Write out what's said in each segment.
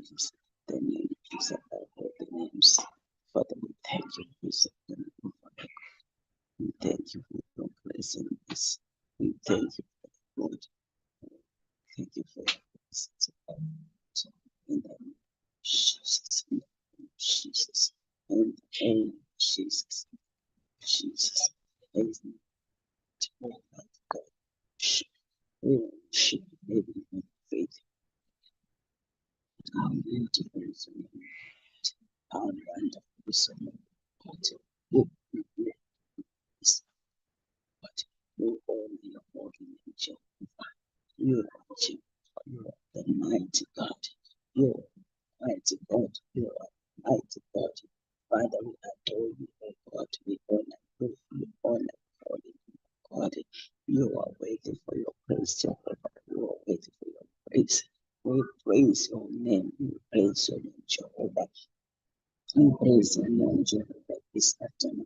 Jesus. The name of Jesus above all the names. Father, we thank you for this. We thank you for your grace and mercy. We thank you for the Lord. Thank you for your presence. So, in the name of Jesus, in the name of Jesus, in the name of Jesus, Jesus, praise me to all that God. We worship you in faith. How beautiful is your name. How wonderful is your name. What you is what you honor your holy name, Jehovah. You are Jehovah. You are the mighty God. You are mighty God. You are mighty God. Father, we adore you, O God. We honor you. We honor your holy name, God. You are waiting for your praise, Jehovah. You are waiting for your praise. We praise your name. We praise your name, Jehovah. We praise your name, Jehovah. This afternoon,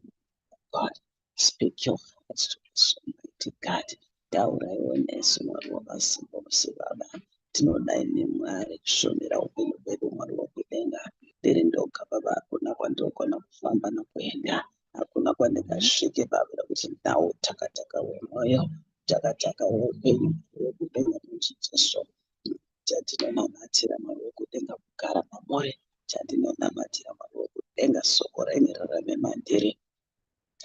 God. Speak your hearts to us, Almighty God. Daura yonesa mwari wakasimba musivava. Tinoda ine Mwari kushomera upenyu hwedu, Mwari wokudenga. Ndiri ndoga Baba, hakuna kwandinokona kufamba nokuenda. Hakuna kwandingasvike Baba nokuti nawo takataka wemwoyo, takataka weupenyu, wekudenga muchijesu. Chatinonamatira Mwari wokudenga kugara mamuri. Chatinonamatira Mwari wokudenga soko renyu rarame mandiri.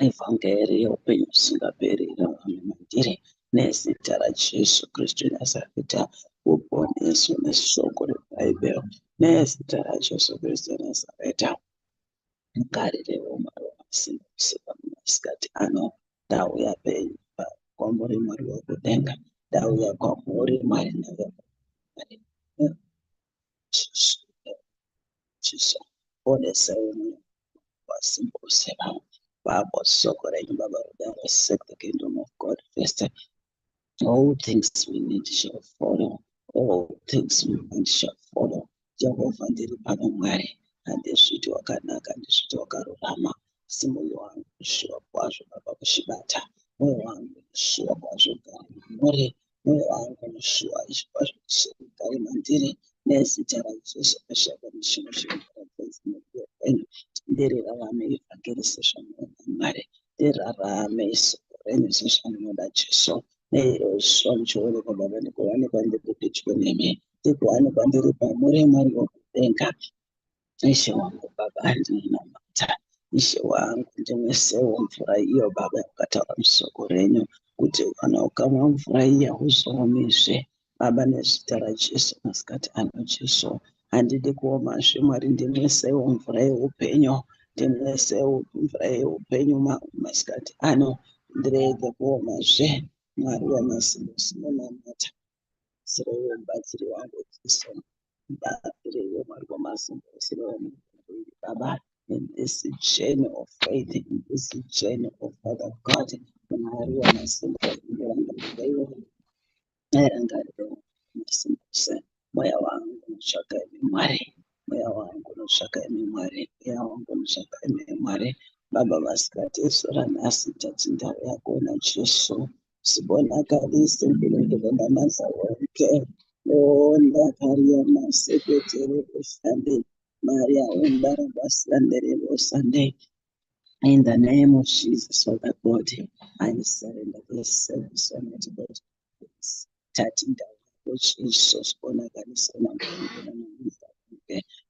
Evhangeri youpenyu husingaperi rarame mandiri. Nezita raJesu Kristu Nazareta, uponeso nesoko rebhaibheri. Nezita raJesu Kristu Nazareta, ngarirewo Mwari wakasimba kusiva mumasikati ano. Ndauya penyu kwamuri Mwari wokudenga. Ndauya kwamuri Mwari Mwari. Jesu, ponesawo Mwari wakasimba kusiva. Bible soko renyu Baba, that seek the kingdom of God first. All things we need shall follow. All things we need shall follow. Jehovah ndiri pano Mwari, handisviti wakanaka, handisviti wakarurama. Asi mwoyo wangu kushuva kwazvo Baba kushibata. Mwoyo wangu kushuva kwazvo gari mamuri. Mwoyo wangu kushuva kwazvo gari mandiri. Nezita raJesu ashaka mishimo zvinhu ndiri rarame evhangeri sezvanoda Mwari. Ndiri rarame soko renyu sezvanoda Jesu. Neruzivo muchiwanikwa Baba, ndikuwanikwa ndiri pedyo nemi, ndikuwanikwa ndiri pamuri Mwari wokudenga. Ishe wangu Baba, ndinonamata. Ishe wangu, ndimwesewo mvura iyo Baba yakataura musoko renyu kuti kana ukamwa mvura iyi hauzomizve. Baba, nezita raJesu masikati ano Jesu, handidi kuomazve Mwari, ndimwesewo mvura yeupenyu. Ndimwesewo mvura yeupenyu masikati ano, ndirege kuomazve. Mwari wamasimba sinonamata. Sirewo mubatsiri wangu Jesu. Mubatsirewo Mwari wamasimba sirewo Baba, in this journey of faith, in this journey of Father God, Mwari wamasimba erangarewo masimba. Moya wangu unotsvaka imi Mwari. Moya wangu unotsvaka imi Mwari. Moya wangu unotsvaka imi Mwari. Baba, masikati esu ranhasi tati ndauya kuona Jesu. Sibonakalise mbilindikenda masa wonke. Ndakaria maseketeri kusande. Maria undarabasandere bosande. In the name of Jesus, Father God, I surrender this service, Almighty God. Touching down, which is so sponakalise.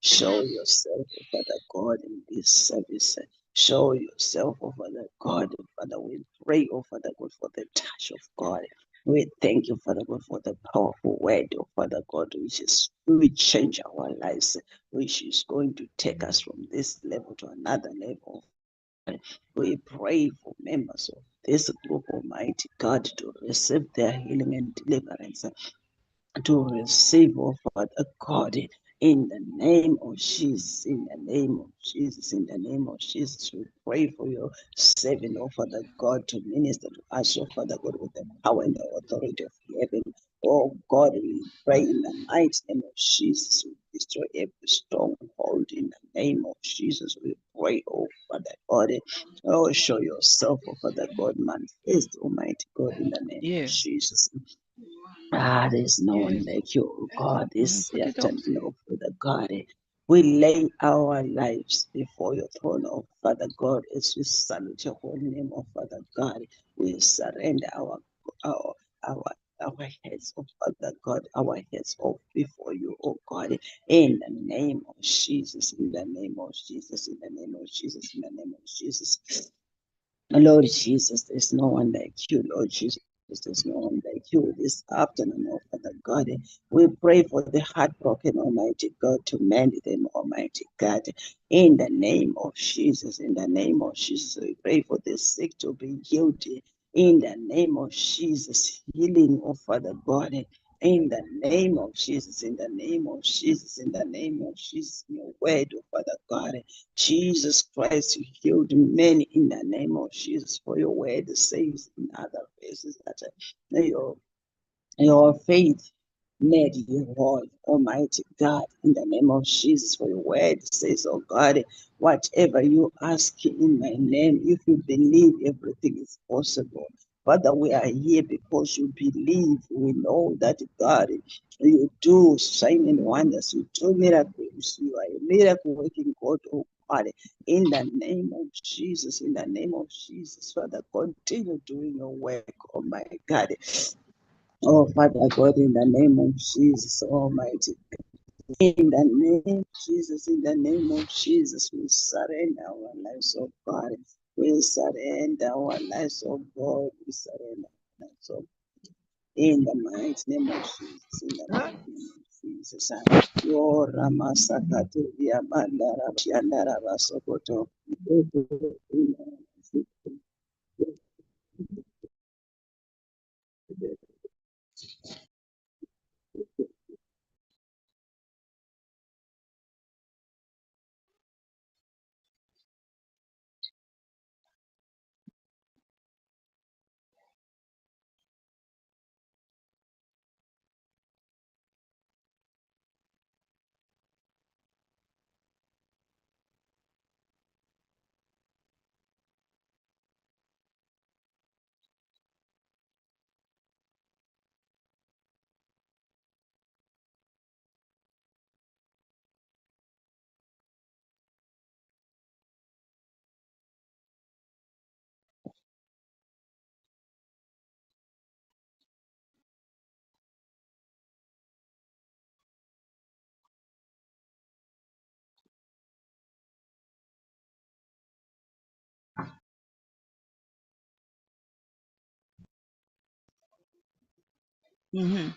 Show yourself, Father God, in this service. Show yourself, oh Father God. Father, we pray, oh Father God, for the touch of God. We thank you, Father God, for the powerful word, oh Father God, which will change our lives, which is going to take us from this level to another level. We pray for members of this group, Almighty God, to receive their healing and deliverance, to receive, oh Father God, in the name of Jesus, in the name of Jesus, in the name of Jesus. We pray for your servant, oh Father God, to minister to us, oh Father God, with the power and the authority of heaven. Oh God, we pray in the mighty name of Jesus. We destroy every stronghold in the name of Jesus. We pray, oh Father God. Oh, show yourself, oh Father God, manifest, Almighty God, in the name of Jesus. There's no one Yes. like you, oh God. This Put it up. afternoon, oh Father God. We lay our lives before your throne, oh Father God, as we salute your holy name, oh Father God. We surrender our our our heads, oh Father God, our heads off before you, oh God, in the name of Jesus, in the name of Jesus, in the name of Jesus, in the name of Jesus. Lord Jesus, there's no one like you, Lord Jesus. There's no one like you this afternoon, oh Father God. We pray for the heartbroken, Almighty God, to mend them, Almighty God. In the name of Jesus, in the name of Jesus, we pray for the sick to be healed. In the name of Jesus, healing, oh Father God. In the name of Jesus, in the name of Jesus, in the name of Jesus, in your word, oh Father God. Jesus Christ, you healed many in the name of Jesus. For your word says in other places that your, your faith made you whole, Almighty God, in the name of Jesus. For your word says, oh God, whatever you ask in my name, if you believe, everything is possible. Father, we are here because you believe. We know that God, you do shining wonders, you do miracles. You are a miracle working God, oh God. In the name of Jesus, in the name of Jesus, Father, continue doing your work, oh my God. Oh, Father God, in the name of Jesus, Almighty, in the name of Jesus, in the name of Jesus, we surrender our lives, oh God. We surrender our lives, oh God. We surrender our lives, oh God. In the mighty name of Jesus, in the mighty name of Jesus. Yo Ramasakatu Yamandara Yandara Basokoto. Mm-hmm.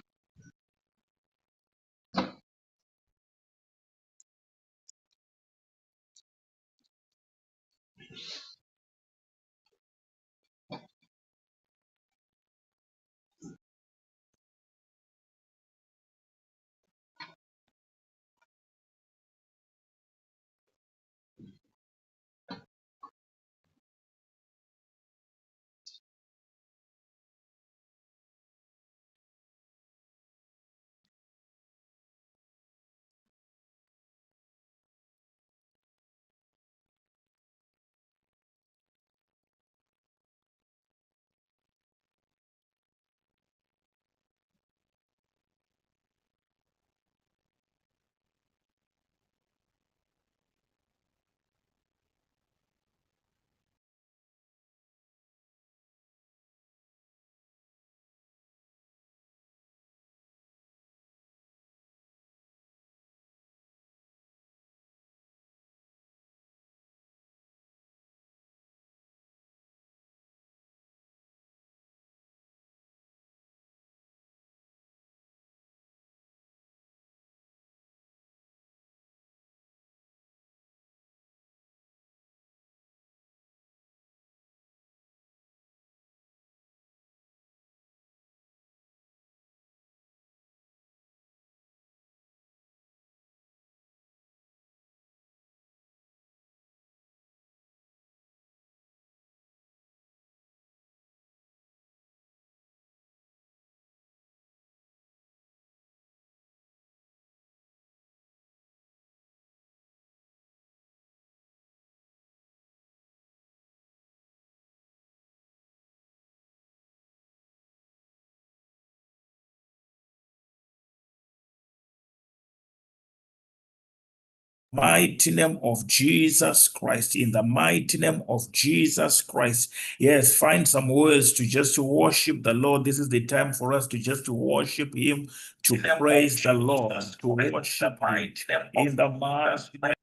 mighty name of Jesus Christ, in the mighty name of Jesus Christ. Yes, find some words to just to worship the Lord. This is the time for us to just to worship Him, to praise the Lord, to worship Him in the mighty name.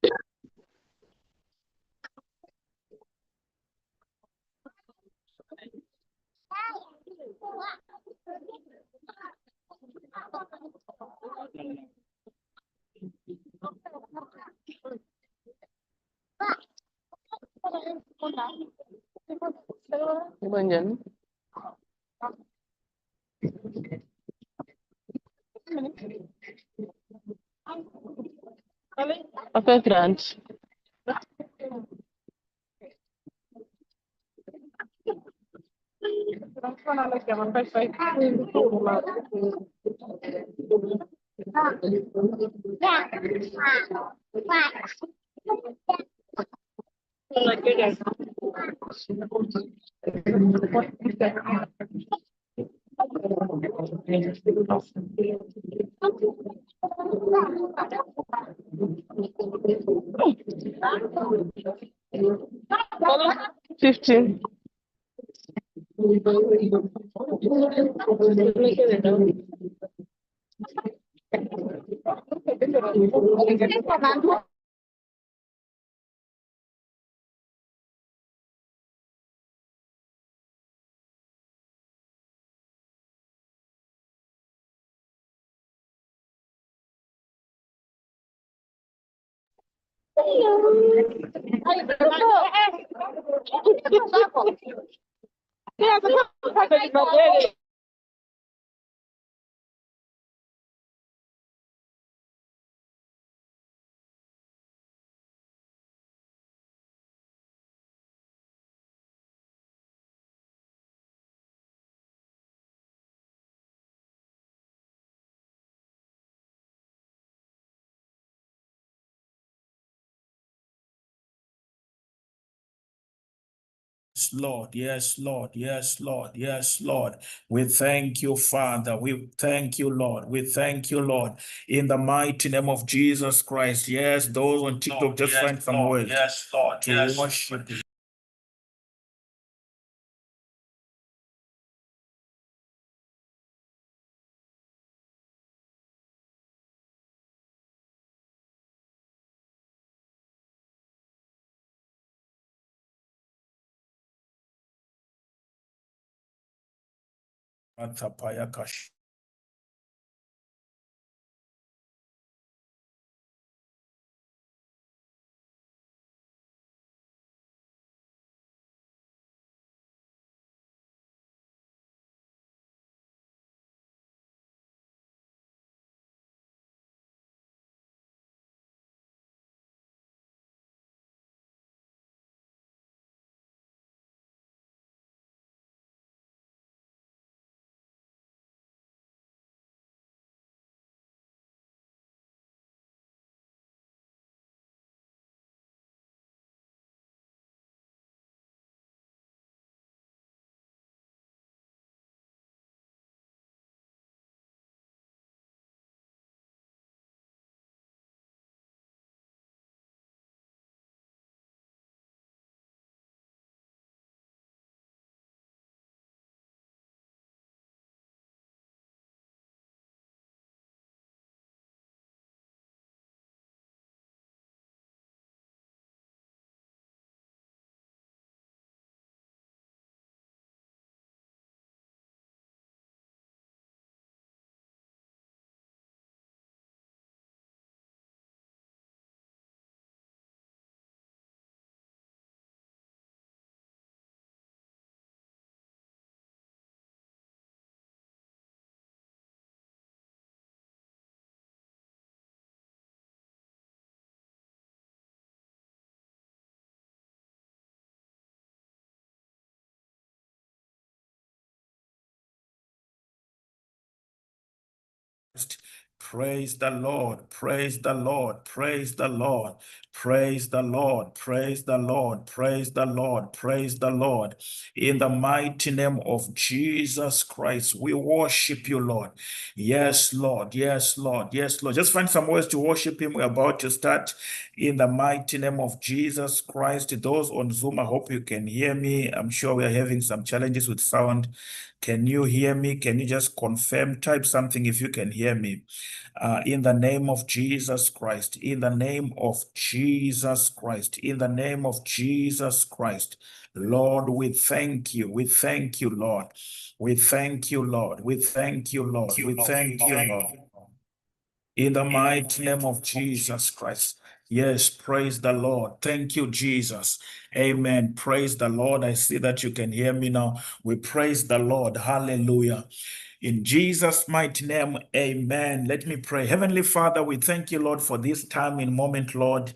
Okay, Grant. $15. Yes, Lord, yes, Lord, yes, Lord, yes, Lord. We thank you, Father. We thank you, Lord. We thank you, Lord. In the mighty name of Jesus Christ. Yes, those on TikTok, just find some words. Yes, Lord, to worship you. Atapayakash. Praise the Lord. Praise the Lord. Praise the Lord. Praise the Lord. Praise the Lord. Praise the Lord. Praise the Lord. In the mighty name of Jesus Christ, we worship you, Lord. Yes, Lord. Yes, Lord. Yes, Lord. Just find some ways to worship him. We're about to start in the mighty name of Jesus Christ. Those on Zoom, I hope you can hear me. I'm sure we are having some challenges with sound. Can you hear me? Can you just confirm? Type something if you can hear me. In the name of Jesus Christ, in the name of Jesus Christ, in the name of Jesus Christ. Lord, we thank you. We thank you, Lord. We thank you, Lord. We thank you, Lord. We thank you, Lord. In the mighty name of Jesus Christ. Yes, praise the Lord. Thank you, Jesus. Amen. Praise the Lord. I see that you can hear me now. We praise the Lord. Hallelujah. In Jesus' mighty name, amen. Let me pray. Heavenly Father, we thank you, Lord, for this time in moment, Lord.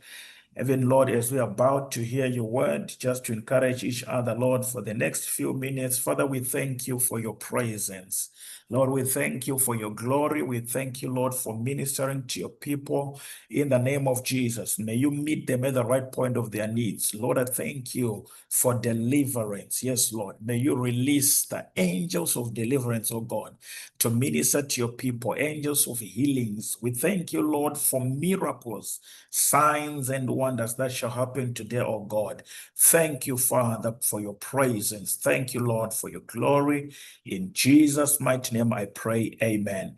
Even, Lord, as we are about to hear your word, just to encourage each other, Lord, for the next few minutes, Father, we thank you for your presence. Lord, we thank you for your glory. We thank you, Lord, for ministering to your people in the name of Jesus. May you meet them at the right point of their needs. Lord, I thank you for deliverance. Yes, Lord. May you release the angels of deliverance, oh God, to minister to your people, angels of healings. We thank you, Lord, for miracles, signs, and wonders that shall happen today, oh God. Thank you, Father, for your presence. Thank you, Lord, for your glory. In Jesus' mighty name, I pray. Amen.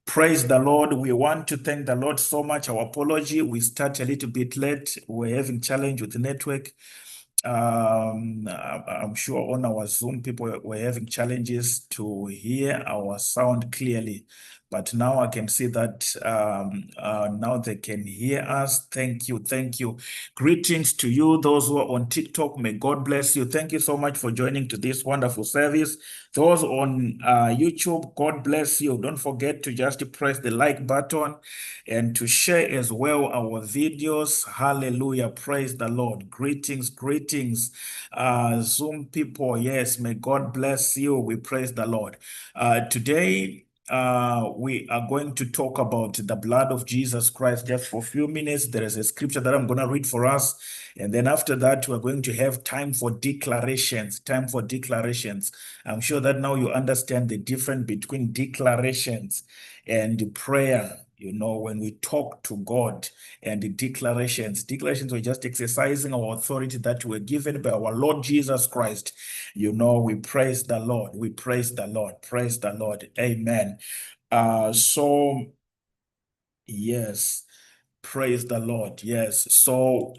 Praise the Lord. We want to thank the Lord so much. Our apology. We start a little bit late. We're having challenge with the network. I'm sure on our Zoom, people were having challenges to hear our sound clearly. But now I can see that now they can hear us. Thank you. Thank you. Greetings to you, those who are on TikTok. May God bless you. Thank you so much for joining to this wonderful service. Those on YouTube, God bless you. Don't forget to just press the like button and to share as well our videos. Hallelujah. Praise the Lord. Greetings, greetings. Zoom people, yes, may God bless you. We praise the Lord. Today, we are going to talk about the blood of Jesus Christ just for a few minutes. There is a scripture that I'm going to read for us. And then after that, we're going to have time for declarations. Time for declarations. I'm sure that now you understand the difference between declarations and prayer. You know, when we talk to God and the declarations were just exercising our authority that were given by our Lord Jesus Christ. You know, we praise the Lord. We praise the Lord. Praise the Lord. Amen. Yes. Praise the Lord. Yes. So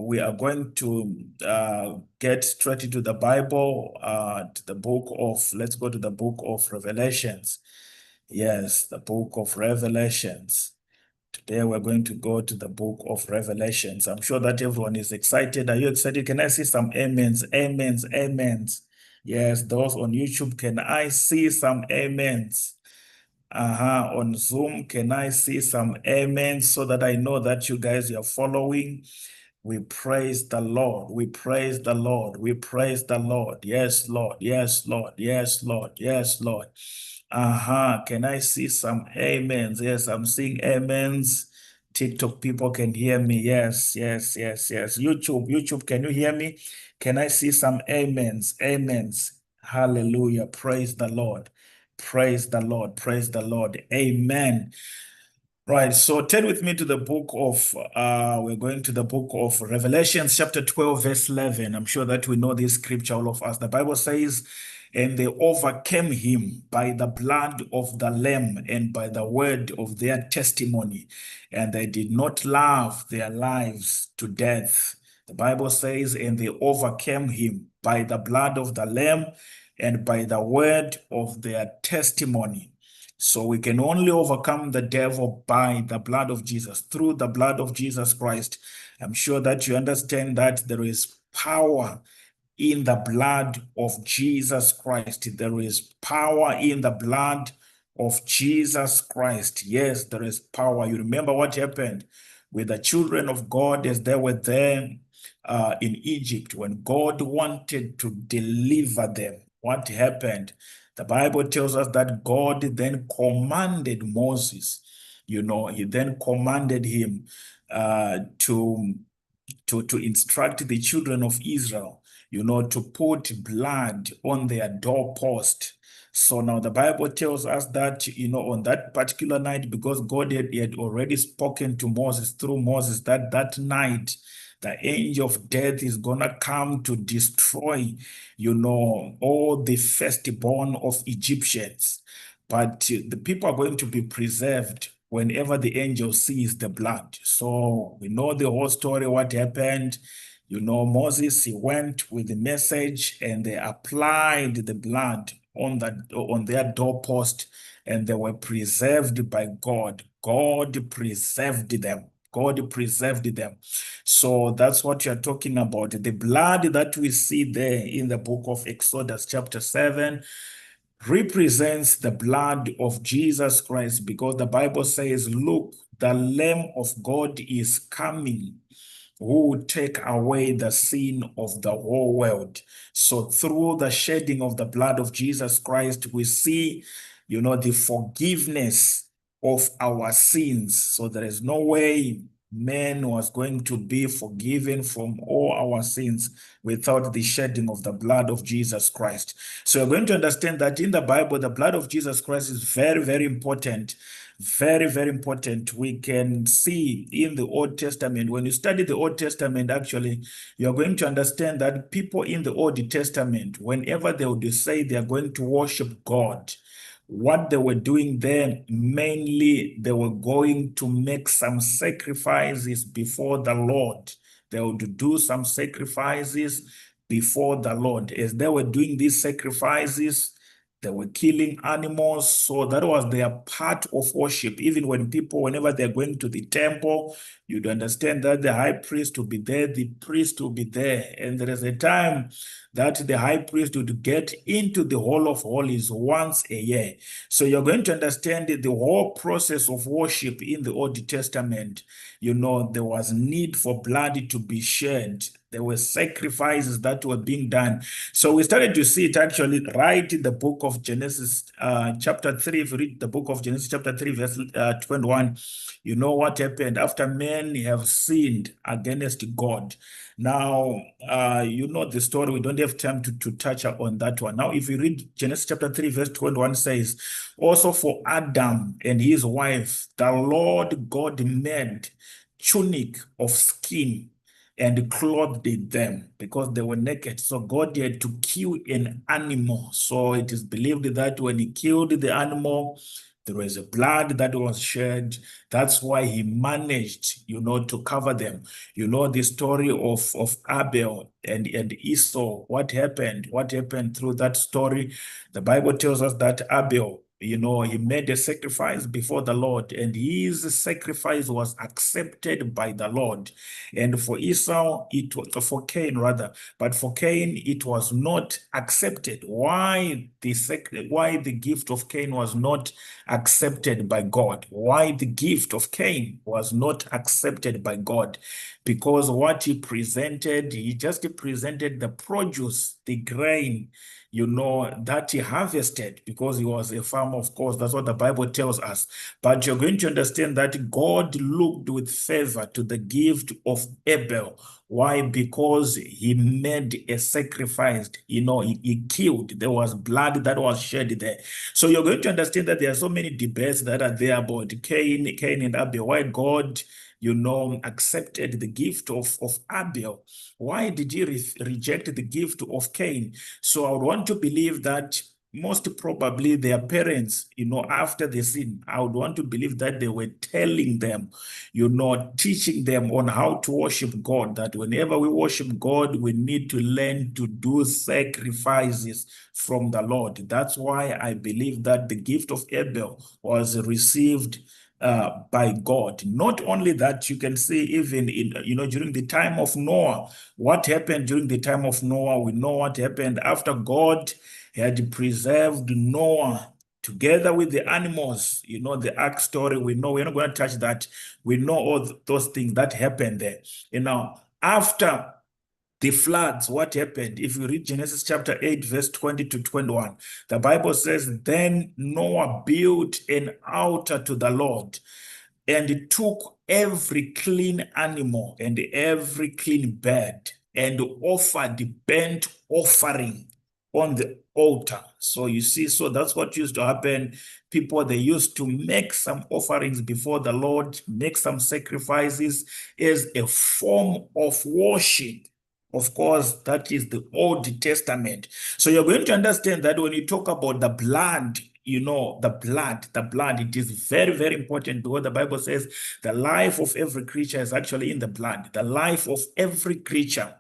we are going to get straight into the Bible, to the book of, let's go to the book of Revelations. Yes, the book of Revelations. Today we're going to go to the book of Revelations. I'm sure that everyone is excited. Are you excited? Can I see some amens, amens, amens? Yes, those on YouTube, can I see some amens? On Zoom, can I see some amens so that I know that you guys are following? We praise the Lord. We praise the Lord. We praise the Lord. Yes, Lord. Yes, Lord. Yes, Lord. Yes, Lord. Can I see some amens? Yes, I'm seeing amens. TikTok people can hear me. Yes, yes, yes, yes. YouTube, can you hear me? Can I see some amens? Amens. Hallelujah. Praise the Lord. Praise the Lord. Praise the Lord. Amen. Right, so turn with me to the book of, we're going to the book of Revelation, chapter 12, verse 11. I'm sure that we know this scripture, all of us. The Bible says, and they overcame him by the blood of the Lamb and by the word of their testimony, and they did not love their lives to death. The Bible says, and they overcame him by the blood of the Lamb and by the word of their testimony. So we can only overcome the devil by the blood of Jesus, through the blood of Jesus Christ. I'm sure that you understand that there is power in the blood of Jesus Christ. There is power in the blood of Jesus Christ. Yes, there is power. You remember what happened with the children of God as they were there in Egypt when God wanted to deliver them. What happened? The Bible tells us that God then commanded Moses he then commanded him to instruct the children of Israel, to put blood on their doorpost. So now the Bible tells us that, on that particular night, because God had already spoken to Moses through Moses, that night, the angel of death is going to come to destroy, all the firstborn of Egyptians. But the people are going to be preserved whenever the angel sees the blood. So we know the whole story, what happened. Moses, he went with the message and they applied the blood on their doorpost, and they were preserved by God. God preserved them. God preserved them. So that's what you're talking about. The blood that we see there in the book of Exodus chapter 7 represents the blood of Jesus Christ, because the Bible says, look, the Lamb of God is coming, who will take away the sin of the whole world. So through the shedding of the blood of Jesus Christ, we see, the forgiveness of our sins. So there is no way man was going to be forgiven from all our sins without the shedding of the blood of Jesus Christ. So you're going to understand that in the Bible, the blood of Jesus Christ is very, very important. Very, very important. We can see in the Old Testament, when you study the Old Testament, actually, you're going to understand that people in the Old Testament, whenever they would say they are going to worship God, what they were doing there, mainly they were going to make some sacrifices before the Lord. They would do some sacrifices before the Lord. As they were doing these sacrifices, they were killing animals. So that was their part of worship. Even when people, whenever they're going to the temple, you'd understand that the high priest will be there, the priest will be there. And there is a time that the high priest would get into the Hall of Holies once a year. So you're going to understand the whole process of worship in the Old Testament. There was need for blood to be shed. There were sacrifices that were being done. So we started to see it actually right in the book of Genesis chapter 3. If you read the book of Genesis chapter 3 verse 21, you know what happened after men have sinned against God. Now, the story. We don't have time to touch on that one. Now, if you read Genesis chapter 3 verse 21 says, also for Adam and his wife, the Lord God made tunic of skin and clothed them because they were naked. So God had to kill an animal. So it is believed that when he killed the animal, there was a blood that was shed. That's why he managed, to cover them. The story of Abel and Esau. What happened? What happened through that story? The Bible tells us that Abel, he made a sacrifice before the Lord, and his sacrifice was accepted by the Lord. And for Esau, for Cain rather, but for Cain, it was not accepted. Why the gift of Cain was not accepted by God? Why the gift of Cain was not accepted by God? Because what he just presented the produce, the grain, that he harvested, because he was a farmer, of course. That's what the Bible tells us. But you're going to understand that God looked with favor to the gift of Abel. Why? Because he made a sacrifice. He killed. There was blood that was shed there. So you're going to understand that there are so many debates that are there about Cain and Abel. Why God accepted the gift of Abel? Why did he reject the gift of Cain? So I would want to believe that most probably their parents, after the sin, I would want to believe that they were telling them, teaching them on how to worship God, that whenever we worship God, we need to learn to do sacrifices from the Lord. That's why I believe that the gift of Abel was received by God. Not only that, you can see even in, during the time of Noah, what happened during the time of Noah. We know what happened after God had preserved Noah together with the animals. The ark story, we know. We're not going to touch that. We know all those things that happened there. After the floods, what happened? If you read Genesis chapter 8, verse 20 to 21, the Bible says, then Noah built an altar to the Lord and took every clean animal and every clean bird and offered the burnt offering on the altar. So you see, so that's what used to happen. People, they used to make some offerings before the Lord, make some sacrifices as a form of worship. Of course, that is the Old Testament. So you're going to understand that when you talk about the blood, you know, the blood, it is very, very important, because the Bible says the life of every creature is actually in the blood. The life of every creature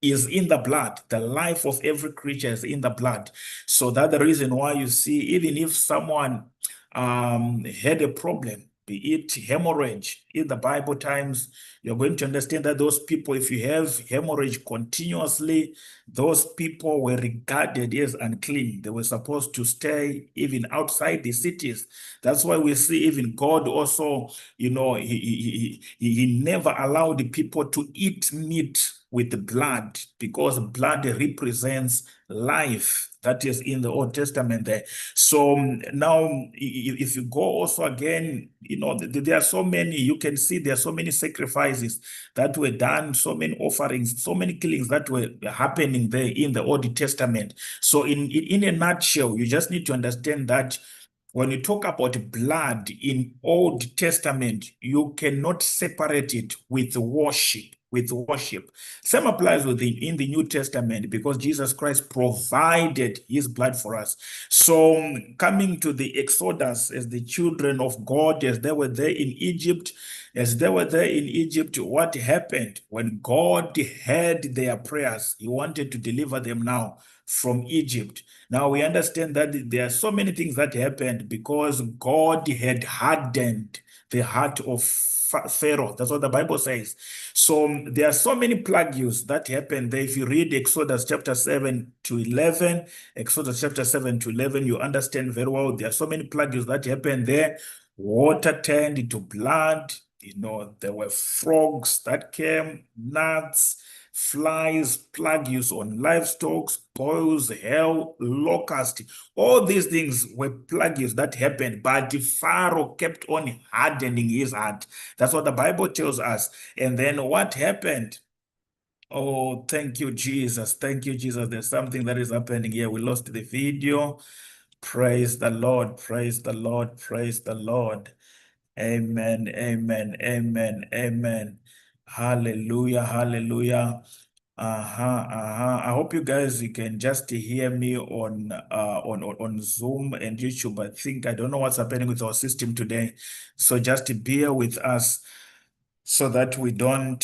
is in the blood. The life of every creature is in the blood. So that's the reason why you see, even if someone had a problem, be it hemorrhage, in the Bible times, you're going to understand that those people, if you have hemorrhage continuously, those people were regarded as unclean. They were supposed to stay even outside the cities. That's why we see even God also, you know, he never allowed the people to eat meat with the blood, because blood represents life. That is in the Old Testament there. So now, if you go also again, you know, there are so many, you can see there are so many sacrifices that were done, so many offerings, so many killings that were happening there in the Old Testament. So in a nutshell, you just need to understand that when you talk about blood in Old Testament, you cannot separate it with worship. With worship. Same applies in the New Testament, because Jesus Christ provided his blood for us. So coming to the Exodus, as the children of God, as they were there in Egypt, what happened when God heard their prayers? He wanted to deliver them now from Egypt. Now we understand that there are so many things that happened because God had hardened the heart of Pharaoh. That's what the Bible says. So there are so many plagues that happened there. If you read Exodus chapter 7 to 11, you understand very well. There are so many plagues that happened there. Water turned into blood. You know, there were frogs that came, gnats, flies, plagues on livestock, boils, hail, locust. All these things were plagues that happened, but the Pharaoh kept on hardening his heart. That's what the Bible tells us. And then what happened? Oh, thank you, Jesus. Thank you, Jesus. There's something that is happening here. We lost the video. Praise the Lord. Praise the Lord. Praise the Lord. Amen, amen, amen, amen. Hallelujah, hallelujah. I hope you guys, you can just hear me on Zoom and YouTube. I don't know what's happening with our system today. So just bear with us so that we don't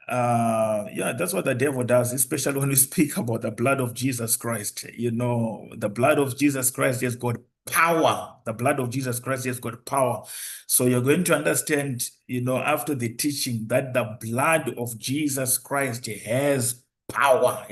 that's what the devil does, especially when we speak about the blood of Jesus Christ. You know, the blood of Jesus Christ has got power. The blood of Jesus Christ has got power. So you're going to understand, you know, after the teaching, that the blood of Jesus Christ has power.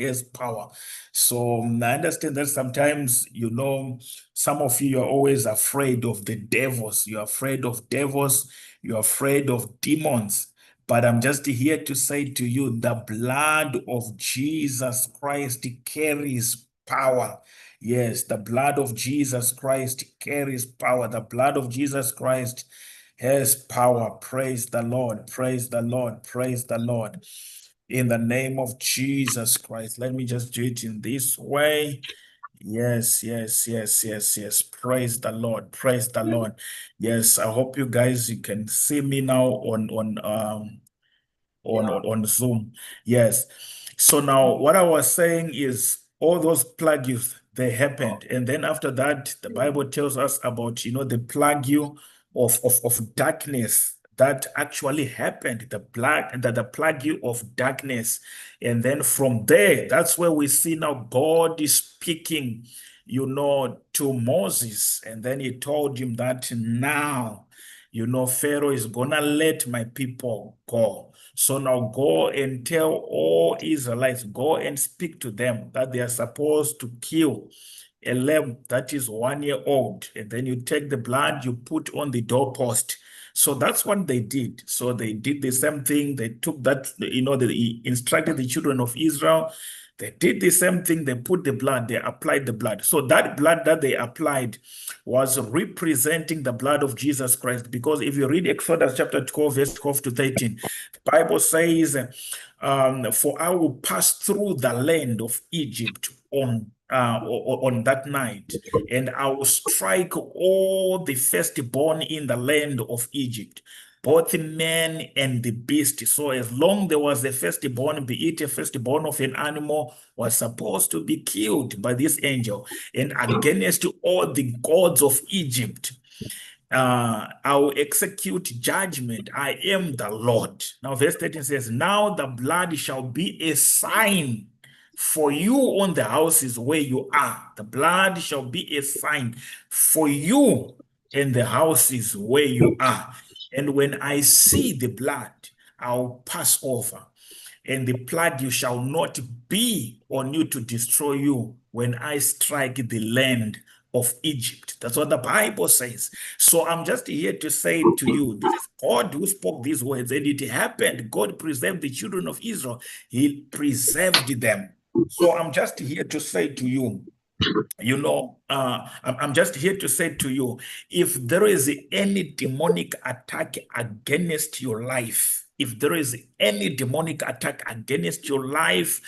So I understand that sometimes, you know, some of you are always afraid of the devils. You're afraid of devils. You're afraid of demons. But I'm just here to say to you, the blood of Jesus Christ carries power. Yes, the blood of Jesus Christ carries power. The blood of Jesus Christ has power. Praise the Lord. Praise the Lord. Praise the Lord. In the name of Jesus Christ. Let me just do it in this way. Yes. Praise the Lord. Praise the Lord. Yes, I hope you guys, you can see me now on Zoom. Yes. So now what I was saying is all those plagues, they happened. And then after that, the Bible tells us about, you know, the plague of darkness that actually happened, the plague of darkness. And then from there, that's where we see now God is speaking, you know, to Moses. And then he told him that now, you know, Pharaoh is gonna let my people go. So now go and tell all Israelites, go and speak to them that they are supposed to kill a lamb that is 1 year old. And then you take the blood, you put on the doorpost. So that's what they did. So they did the same thing. They took that, you know, they instructed the children of Israel. They did the same thing. They put the blood, they applied the blood. So that blood that they applied was representing the blood of Jesus Christ. Because if you read Exodus chapter 12, verse 12 to 13, the Bible says, for I will pass through the land of Egypt on that night, and I will strike all the firstborn in the land of Egypt, both the man and the beast. So as long there was a firstborn, be it a firstborn of an animal, was supposed to be killed by this angel. And against all the gods of Egypt, I will execute judgment. I am the Lord. Now verse 13 says, now the blood shall be a sign for you on the houses where you are. The blood shall be a sign for you in the houses where you are. And when I see the blood, I'll pass over. And the plague you shall not be on you to destroy you when I strike the land of Egypt. That's what the Bible says. So I'm just here to say to you, this is God who spoke these words, and it happened. God preserved the children of Israel. He preserved them. So I'm just here to say to you, I'm just here to say to you, if there is any demonic attack against your life, if there is any demonic attack against your life,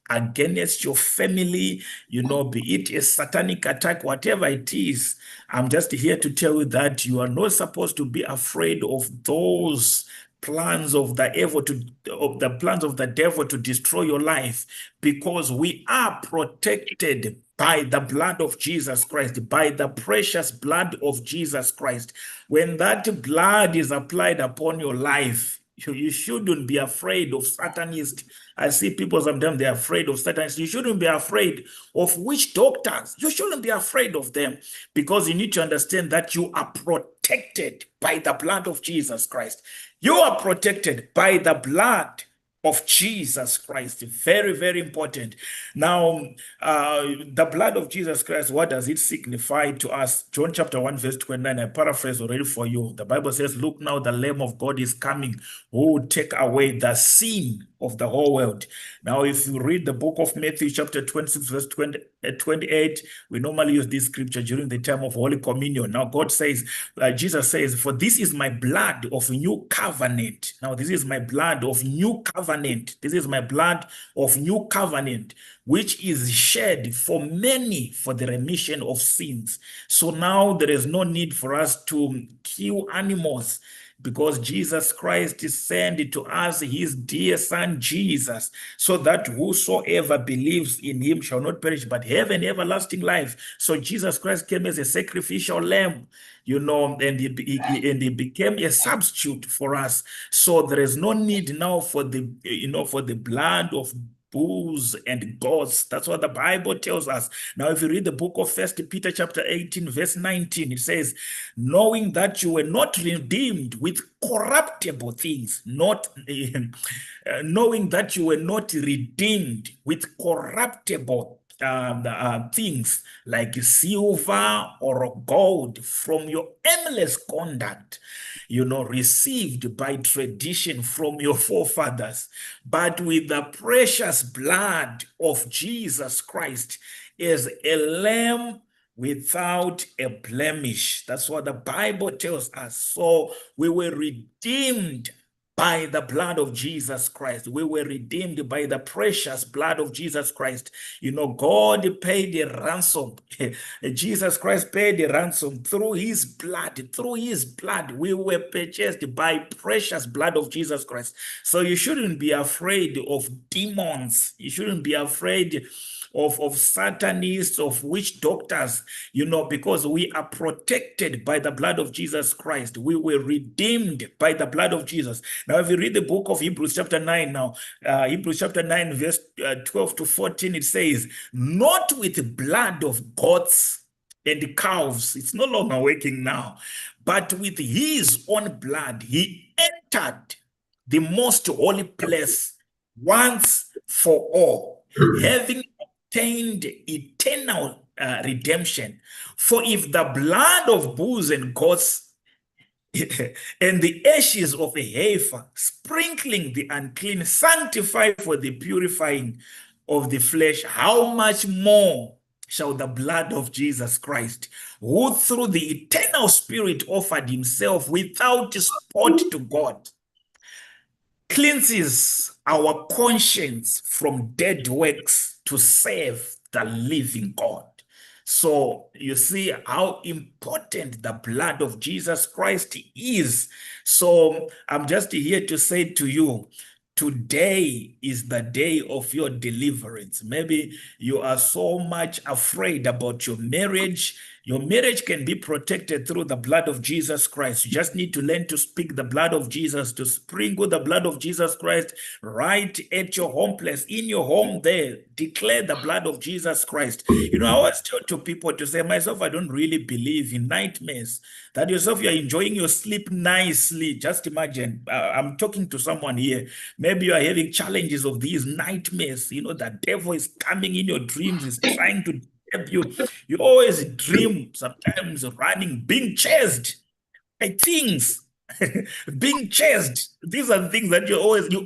against your family, be it a satanic attack, whatever it is, I'm just here to tell you that you are not supposed to be afraid of those plans of the devil to destroy your life, because we are protected by the blood of Jesus Christ, by the precious blood of Jesus Christ. When that blood is applied upon your life, you shouldn't be afraid of Satanists. I see people sometimes they're afraid of Satanists. You shouldn't be afraid of witch doctors. You shouldn't be afraid of them, because you need to understand that you are protected by the blood of Jesus Christ. You are protected by the blood of Jesus Christ. Very, very important. Now, the blood of Jesus Christ, what does it signify to us? John chapter 1, verse 29, I paraphrase already for you. The Bible says, look now, the Lamb of God is coming, who will take away the sin of the whole world. Now, if you read the book of Matthew chapter 26, verse 28, we normally use this scripture during the time of Holy Communion. Now, God says, Jesus says, for this is my blood of new covenant. Now, this is my blood of new covenant. This is my blood of new covenant, which is shed for many for the remission of sins. So now there is no need for us to kill animals, because Jesus Christ sent to us his dear son Jesus, so that whosoever believes in him shall not perish but have an everlasting life. So Jesus Christ came as a sacrificial lamb, and he became a substitute for us. So there is no need now for the blood of bulls and goats. That's what the Bible tells us. Now, if you read the book of 1 Peter chapter 18, verse 19, it says, knowing that you were not redeemed with corruptible things, knowing that you were not redeemed with corruptible things like silver or gold from your aimless conduct, received by tradition from your forefathers, but with the precious blood of Jesus Christ as a lamb without a blemish. That's what the Bible tells us. So we were redeemed by the blood of Jesus Christ. We were redeemed by the precious blood of Jesus Christ. God paid a ransom. Jesus Christ paid a ransom through his blood. Through his blood, we were purchased by precious blood of Jesus Christ. So you shouldn't be afraid of demons. You shouldn't be afraid of Satanists, of witch doctors, because we are protected by the blood of Jesus Christ. We were redeemed by the blood of Jesus. Now, if you read the book of Hebrews chapter 9 now, Hebrews chapter 9, verse 12 to 14, it says, not with the blood of goats and calves, it's no longer working now, but with his own blood, he entered the most holy place once for all, having obtained eternal redemption. For if the blood of bulls and goats and the ashes of a heifer, sprinkling the unclean, sanctify for the purifying of the flesh, how much more shall the blood of Jesus Christ, who through the eternal Spirit offered himself without spot to God, cleanses our conscience from dead works to serve the living God. So you see how important the blood of Jesus Christ is. So I'm just here to say to you, today is the day of your deliverance. Maybe you are so much afraid about your marriage. Your marriage can be protected through the blood of Jesus Christ. You just need to learn to speak the blood of Jesus, to sprinkle the blood of Jesus Christ right at your home place, in your home there. Declare the blood of Jesus Christ. You know, I always tell to people to say, myself, I don't really believe in nightmares. That yourself, you're enjoying your sleep nicely. Just imagine, I'm talking to someone here. Maybe you are having challenges of these nightmares. You know, the devil is coming in your dreams, is trying to disturb you. You always dream, sometimes running, being chased by things, being chased. These are the things that you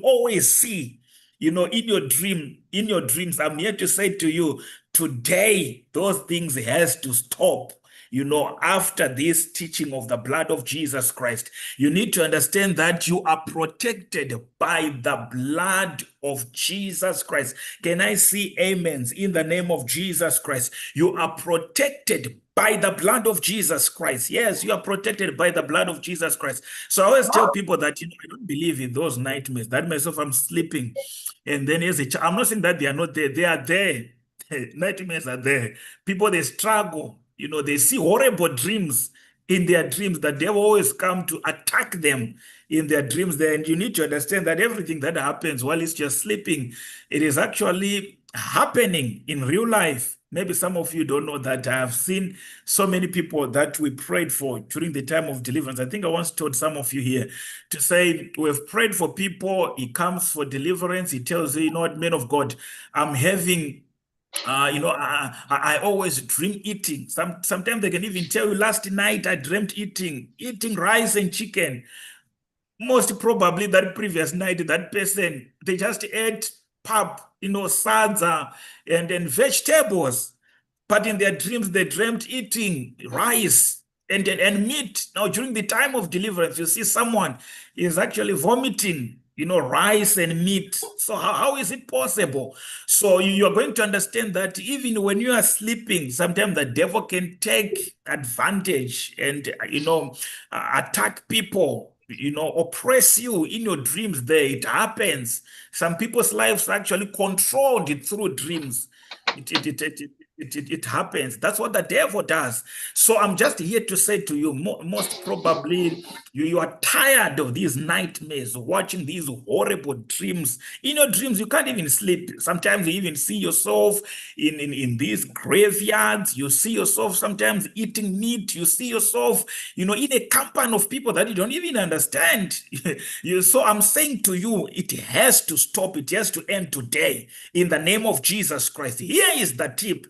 always see. You know, in your dreams, I'm here to say to you, today, those things has to stop. You know, after this teaching of the blood of Jesus Christ, you need to understand that you are protected by the blood of Jesus Christ. Can I see amens in the name of Jesus Christ? You are protected by the blood of Jesus Christ. Yes, you are protected by the blood of Jesus Christ. So I always tell people that, you know, I don't believe in those nightmares. That myself, I'm sleeping. And then I'm not saying that they are not there. They are there. Nightmares are there. People, they struggle. You know, they see horrible dreams in their dreams. The devil always come to attack them in their dreams there. And you need to understand that everything that happens while it's just sleeping, it is actually happening in real life. Maybe some of you don't know that. I have seen so many people that we prayed for during the time of deliverance. I think I once told some of you here to say, we've prayed for people. He comes for deliverance. He tells you, you know what, man of God, I'm having I always dream eating. Sometimes they can even tell you, last night I dreamt eating rice and chicken. Most probably that previous night, that person, they just ate pap, salsa and vegetables. But in their dreams, they dreamt eating rice and meat. Now, during the time of deliverance, you see someone is actually vomiting, rice and meat. So how is it possible? So you're going to understand that even when you are sleeping, sometimes the devil can take advantage and, attack people, oppress you in your dreams there. It happens. Some people's lives are actually controlled through dreams. It happens. That's what the devil does. So I'm just here to say to you, most probably you are tired of these nightmares, watching these horrible dreams. In your dreams, you can't even sleep. Sometimes you even see yourself in these graveyards. You see yourself sometimes eating meat. You see yourself, in a company of people that you don't even understand. So I'm saying to you, it has to stop. It has to end today in the name of Jesus Christ. Here is the tip.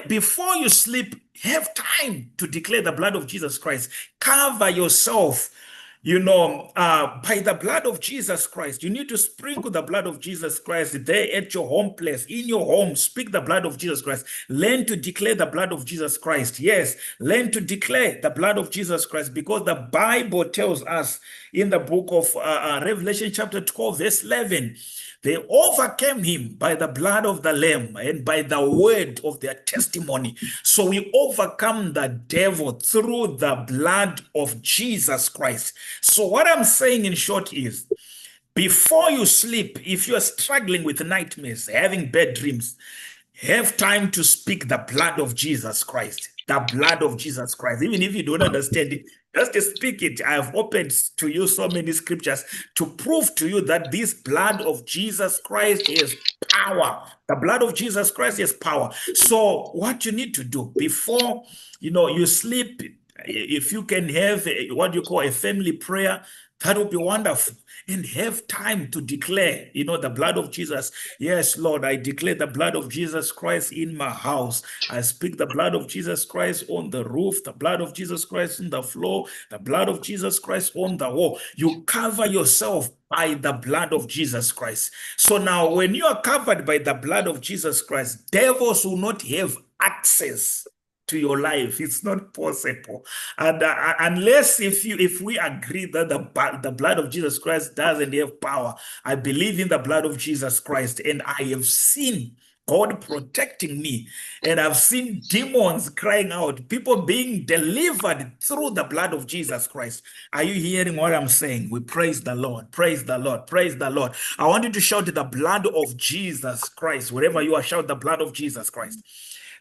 Before you sleep, have time to declare the blood of Jesus Christ. Cover yourself, by the blood of Jesus Christ. You need to sprinkle the blood of Jesus Christ there at your home place, in your home. Speak the blood of Jesus Christ. Learn to declare the blood of Jesus Christ. Yes, learn to declare the blood of Jesus Christ, because the Bible tells us in the book of Revelation chapter 12, verse 11, they overcame him by the blood of the Lamb and by the word of their testimony. So we overcome the devil through the blood of Jesus Christ. So what I'm saying in short is, before you sleep, if you're struggling with nightmares, having bad dreams, have time to speak the blood of Jesus Christ. The blood of Jesus Christ. Even if you don't understand it, just to speak it. I have opened to you so many scriptures to prove to you that this blood of Jesus Christ is power. The blood of Jesus Christ is power. So what you need to do before you sleep, If you can have what you call a family prayer, that would be wonderful. And have time to declare, the blood of Jesus. Yes, Lord, I declare the blood of Jesus Christ in my house. I speak the blood of Jesus Christ on the roof, the blood of Jesus Christ on the floor, the blood of Jesus Christ on the wall. You cover yourself by the blood of Jesus Christ. So now when you are covered by the blood of Jesus Christ, devils will not have access to your life. It's not possible. And unless if we agree that the blood of Jesus Christ doesn't have power, I believe in the blood of Jesus Christ, and I have seen God protecting me, and I've seen demons crying out, people being delivered through the blood of Jesus Christ. Are you hearing what I'm saying? We praise the Lord, praise the Lord, praise the Lord. I want you to shout the blood of Jesus Christ. Wherever you are, shout the blood of Jesus Christ.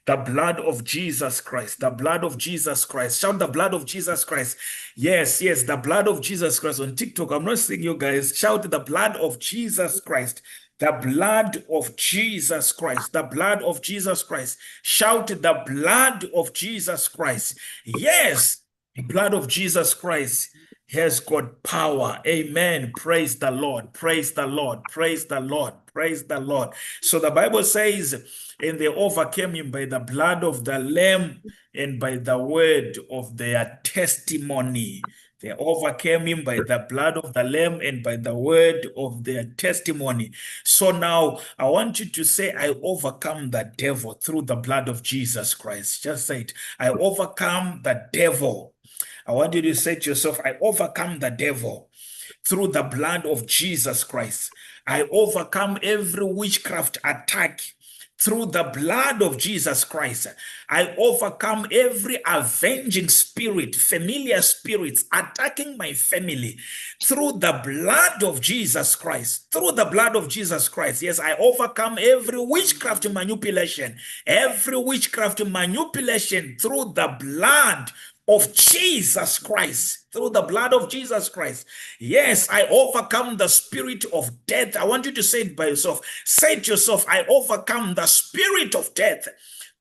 The blood of Jesus Christ, the blood of Jesus Christ. Shout the blood of Jesus Christ. Yes, the blood of Jesus Christ. On TikTok, I'm not seeing you guys. Shout the blood of Jesus Christ. The blood of Jesus Christ. The blood of Jesus Christ. Shout the blood of Jesus Christ. Yes, the blood of Jesus Christ has got power. Amen. Praise the Lord. Praise the Lord. Praise the Lord. Praise the Lord. So the Bible says, and they overcame him by the blood of the Lamb and by the word of their testimony. They overcame him by the blood of the Lamb and by the word of their testimony. So now I want you to say, I overcome the devil through the blood of Jesus Christ. Just say it. I overcome the devil. I want you to say to yourself, I overcome the devil through the blood of Jesus Christ. I overcome every witchcraft attack through the blood of Jesus Christ. I overcome every avenging spirit, familiar spirits attacking my family through the blood of Jesus Christ. Through the blood of Jesus Christ. Yes, I overcome every witchcraft manipulation, through the blood of Jesus Christ. Through the blood of Jesus Christ. Yes, I overcome the spirit of death. I want you to say it by yourself. Say it yourself, I overcome the spirit of death.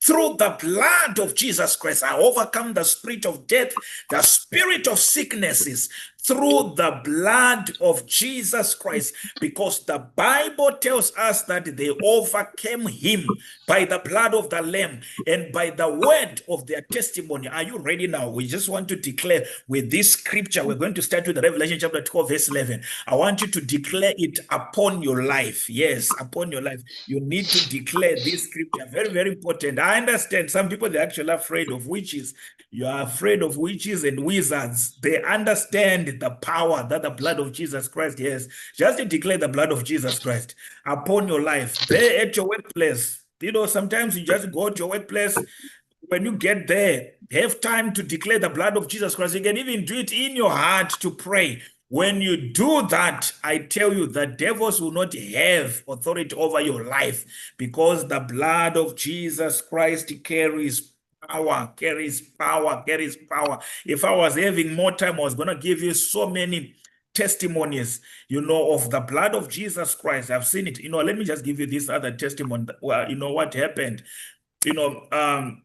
Through the blood of Jesus Christ, I overcome the spirit of death, the spirit of sicknesses, through the blood of Jesus Christ, because the Bible tells us that they overcame him by the blood of the Lamb and by the word of their testimony. Are you ready now? We just want to declare with this scripture. We're going to start with Revelation chapter 12, verse 11. I want you to declare it upon your life. Yes, upon your life. You need to declare this scripture. Very, very important. I understand some people, they're actually afraid of witches. You are afraid of witches and wizards. They understand the power that the blood of Jesus Christ has. Just to declare the blood of Jesus Christ upon your life. There at your workplace. Sometimes you just go to your workplace. When you get there, have time to declare the blood of Jesus Christ. You can even do it in your heart to pray. When you do that, I tell you, the devils will not have authority over your life, because the blood of Jesus Christ carries power, carries power, carries power. If I was having more time, I was going to give you so many testimonies, of the blood of Jesus Christ. I've seen it. Let me just give you this other testimony. Well, what happened. I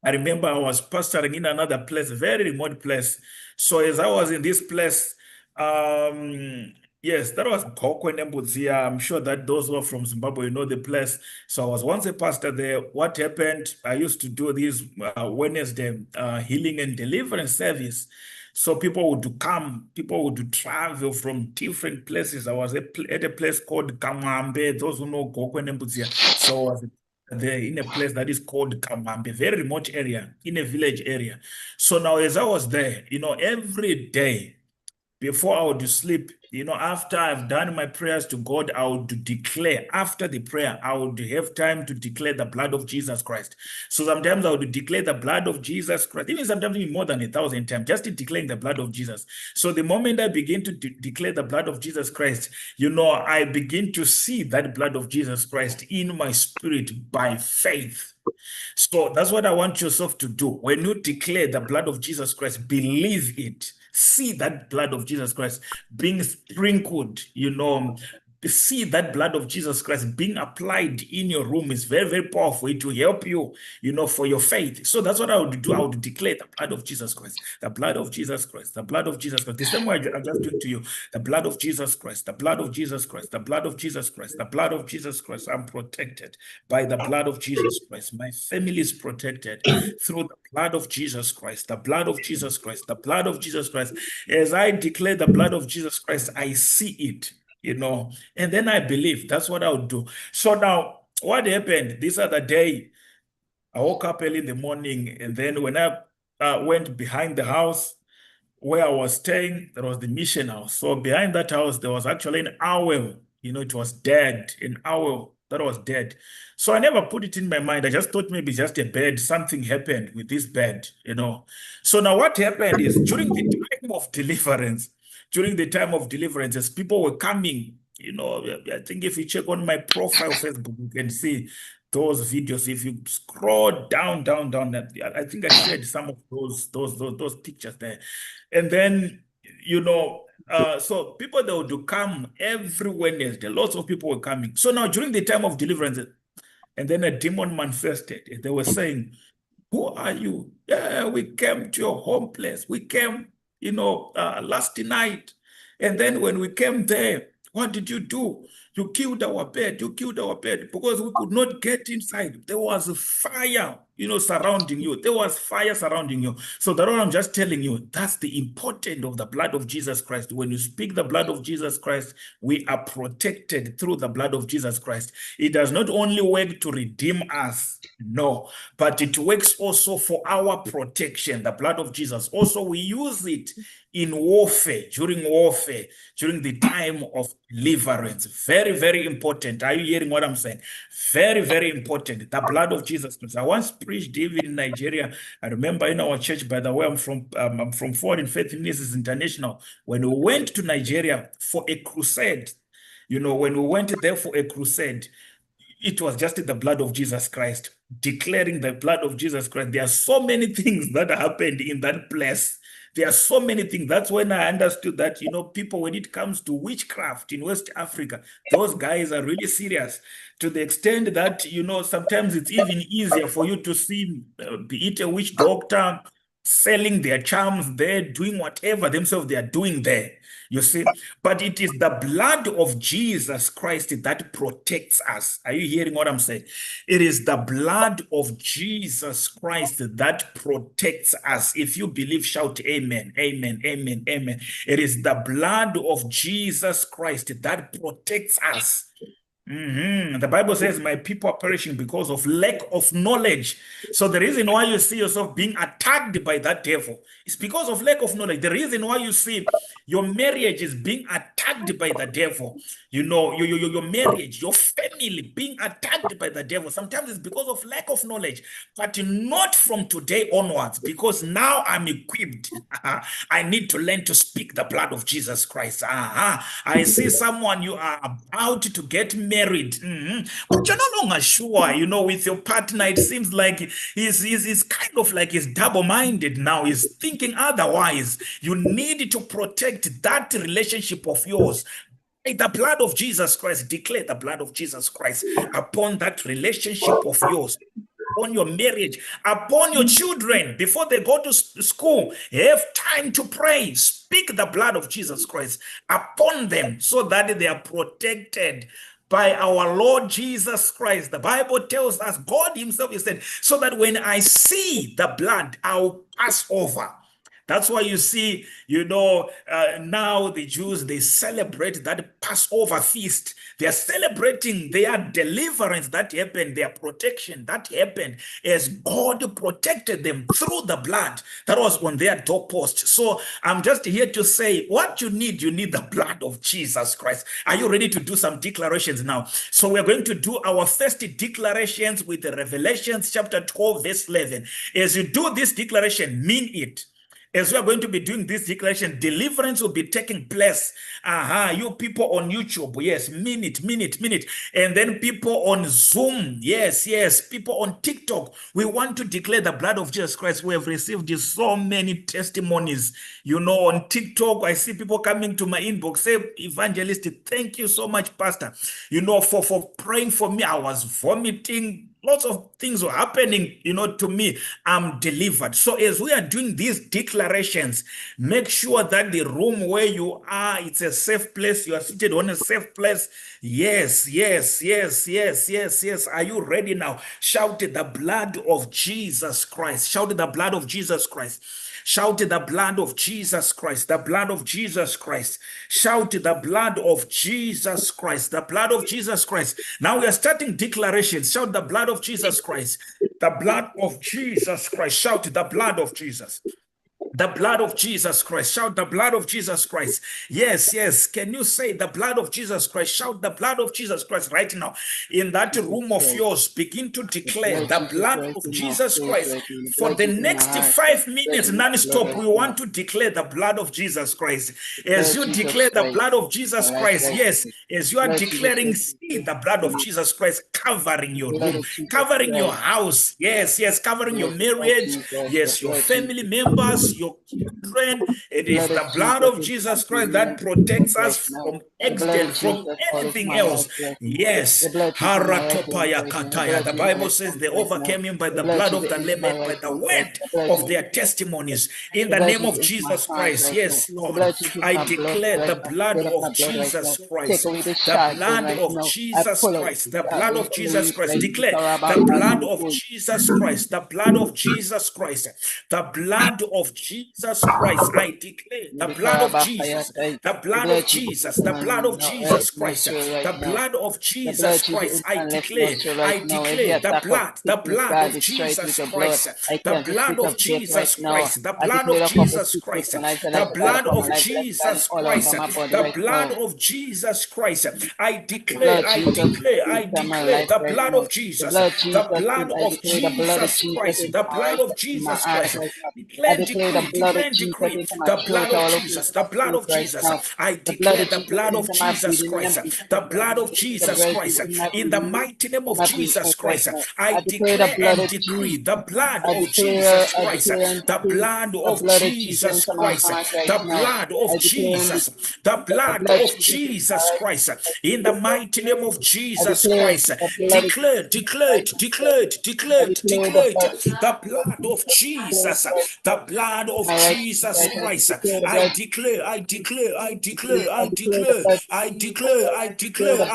remember I was pastoring in another place, a very remote place. So as I was in this place, yes, that was Kokwene. I'm sure that those who are from Zimbabwe know the place. So I was once a pastor there. What happened? I used to do this Wednesday healing and deliverance service. So people would come, people would travel from different places. I was at a place called Kamambe. Those who know Kokwene. So I was there in a place that is called Kamambe, very remote area, in a village area. So now as I was there, every day, before I would sleep, after I've done my prayers to God, I would declare, after the prayer, I would have time to declare the blood of Jesus Christ. So sometimes I would declare the blood of Jesus Christ, even sometimes more than 1,000 times, just declaring the blood of Jesus. So the moment I begin to declare the blood of Jesus Christ, I begin to see that blood of Jesus Christ in my spirit by faith. So that's what I want yourself to do. When you declare the blood of Jesus Christ, believe it. See that blood of Jesus Christ being sprinkled, see that blood of Jesus Christ being applied in your room is very, very powerful. It will help you, for your faith. So that's what I would do. I would declare the blood of Jesus Christ, the blood of Jesus Christ, the blood of Jesus Christ. The same way I'm just doing to you, the blood of Jesus Christ, the blood of Jesus Christ, the blood of Jesus Christ, the blood of Jesus Christ. I'm protected by the blood of Jesus Christ. My family is protected through the blood of Jesus Christ, the blood of Jesus Christ, the blood of Jesus Christ. As I declare the blood of Jesus Christ, I see it. And then I believe that's what I would do. So now, what happened this other day, I woke up early in the morning, and then when I went behind the house where I was staying, there was the mission house. So behind that house, there was actually an owl. It was dead, an owl that was dead. So I never put it in my mind. I just thought maybe just a bird, something happened with this bird, So now what happened is during the time of deliverance, as people were coming, I think if you check on my profile Facebook, you can see those videos. If you scroll down, I think I shared some of those pictures there. And then, so people that would come every Wednesday, lots of people were coming. So now during the time of deliverance, and then a demon manifested. They were saying, "Who are you?" "Yeah, we came to your home place. We came, last night. And then when we came there, what did you do? You killed our bed. You killed our bed because we could not get inside. There was a fire, surrounding you. There was fire surrounding you." So that's what I'm just telling you. That's the importance of the blood of Jesus Christ. When you speak the blood of Jesus Christ, we are protected through the blood of Jesus Christ. It does not only work to redeem us, no, but it works also for our protection. The blood of Jesus. Also, we use it in warfare, during the time of deliverance. Very, very important. Are you hearing what I'm saying? Very, very important. The blood of Jesus Christ. I once preached even in Nigeria. I remember in our church, by the way, I'm from Forward in Faith Ministries International. When we went to Nigeria for a crusade, when we went there for a crusade, it was just the blood of Jesus Christ, declaring the blood of Jesus Christ. There are so many things that happened in that place. There are so many things. That's when I understood that, people, when it comes to witchcraft in West Africa, those guys are really serious, to the extent that, sometimes it's even easier for you to see, be it a witch doctor, selling their charms there, doing whatever themselves they are doing there. You see, but it is the blood of Jesus Christ that protects us. Are you hearing what I'm saying? It is the blood of Jesus Christ that protects us. If you believe, shout amen, amen, amen, amen. It is the blood of Jesus Christ that protects us. The Bible says, "My people are perishing because of lack of knowledge." So the reason why you see yourself being attacked by that devil is because of lack of knowledge. The reason why you see your marriage is being attacked by the devil, your marriage, your family being attacked by the devil, sometimes it's because of lack of knowledge, but not from today onwards, because now I'm equipped. I need to learn to speak the blood of Jesus Christ. I see someone, you are about to get married, but you're no longer sure, with your partner. It seems like he's kind of like he's double-minded now. He's thinking otherwise. You need to protect that relationship of yours. By the blood of Jesus Christ, declare the blood of Jesus Christ upon that relationship of yours, upon your marriage, upon your children. Before they go to school, have time to pray. Speak the blood of Jesus Christ upon them so that they are protected by our Lord Jesus Christ. The Bible tells us, God himself, he said, "So that when I see the blood, I'll pass over." That's why you see, now the Jews, they celebrate that Passover feast. They are celebrating their deliverance that happened, their protection that happened, as God protected them through the blood that was on their doorpost. So I'm just here to say, what you need the blood of Jesus Christ. Are you ready to do some declarations now? So we're going to do our first declarations with Revelations chapter 12, verse 11. As you do this declaration, mean it. As we are going to be doing this declaration, deliverance will be taking place. You people on YouTube, yes, minute. And then people on Zoom, yes, people on TikTok. We want to declare the blood of Jesus Christ. We have received so many testimonies. On TikTok, I see people coming to my inbox, say, Evangelist, thank you so much, Pastor. For praying for me. I was vomiting. Lots of things were happening, to me. I'm delivered. So as we are doing these declarations, make sure that the room where you are, it's a safe place. You are seated on a safe place. Yes. Are you ready now? Shout the blood of Jesus Christ. Shout the blood of Jesus Christ. Shout the blood of Jesus Christ, the blood of Jesus Christ. Shout the blood of Jesus Christ, the blood of Jesus Christ. Now we are starting declarations. Shout the blood of Jesus Christ, the blood of Jesus Christ. Shout the blood of Jesus. The blood of Jesus Christ. Shout the blood of Jesus Christ. Yes. Can you say the blood of Jesus Christ? Shout the blood of Jesus Christ right now. In that room of yours, begin to declare the blood of Jesus Christ. For the next 5 minutes non-stop, we want to declare the blood of Jesus Christ. As you declare the blood of Jesus Christ, yes, as you are declaring, see the blood of Jesus Christ covering your room, covering your house, yes, covering your marriage, yes, your family members, your children. It is the blood of Jesus Christ that protects us from accidents, from anything else. Yes. Haratopaya kataya. The Bible says they overcame him by the blood of the Lamb and by the word of their testimonies. In the name of Jesus Christ, yes, Lord, I declare the blood of Jesus Christ, the blood of Jesus Christ, the blood of Jesus Christ. Declare the blood of Jesus Christ, the blood of Jesus Christ, the blood of Jesus Christ. I declare the blood of Jesus, the blood of Jesus, the blood of Jesus Christ, the blood of Jesus Christ. I declare the blood of Jesus Christ, the blood of Jesus Christ, the blood of Jesus Christ, the blood of Jesus Christ, the blood of Jesus Christ. I declare the blood of Jesus, the blood of Jesus Christ, the blood of Jesus Christ. Declare, decree, the blood of Jesus, the blood of Jesus. I declare the blood of Jesus Christ, the blood of Jesus Christ, in the mighty name of Jesus Christ. I declare and decree the blood of Jesus Christ, the blood of Jesus Christ, the blood of Jesus, the blood of Jesus Christ, in the mighty name of Jesus Christ. Declare it, the blood of Jesus, the blood of Jesus Christ. I declare, the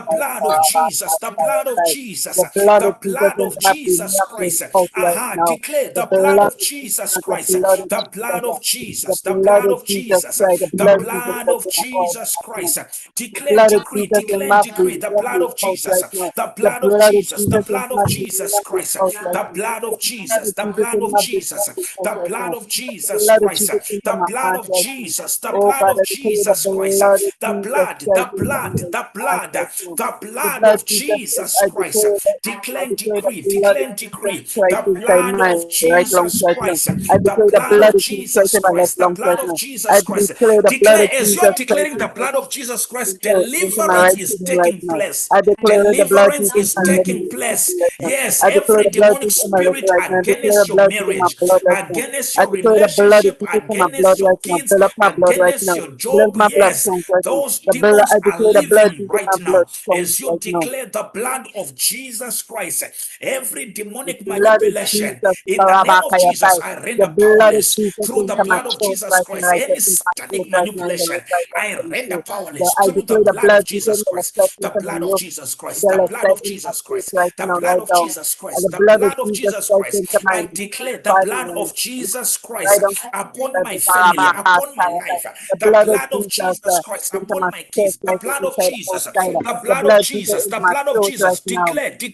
blood of Jesus, the blood of Jesus, the blood of Jesus Christ. Declare the blood of Jesus Christ, the blood of Jesus, the blood of Jesus, the blood of Jesus Christ. Declare, decree, the blood of Jesus, the blood of Jesus, the blood of Jesus Christ, the blood of Jesus, the blood of Jesus, the blood of Jesus Christ, the blood of Jesus, the blood of Jesus Christ, the blood of Jesus Christ. Declare, decree, the blood of Jesus Christ, the blood of Jesus Christ, the blood of Jesus Christ. Declare, as you are declaring the blood of Jesus Christ, deliverance is taking place. Deliverance is taking place. Yes, every demonic spirit against your marriage, against your relationship, against your kids, against your job, yes, those demons are living right now. As you declare the blood of Jesus Christ, every demonic manipulation, in the name of Jesus, I render powerless through the blood of Jesus Christ. Any satanic manipulation, I render powerless through the blood of Jesus Christ, the blood of Jesus Christ, the blood of Jesus Christ, the blood of Jesus Christ, the blood of Jesus Christ. I declare the blood of Jesus Christ upon my family, upon my life, the blood of Jesus Christ upon my kids, the blood of Jesus, the blood of Jesus, the blood of Jesus. Declare the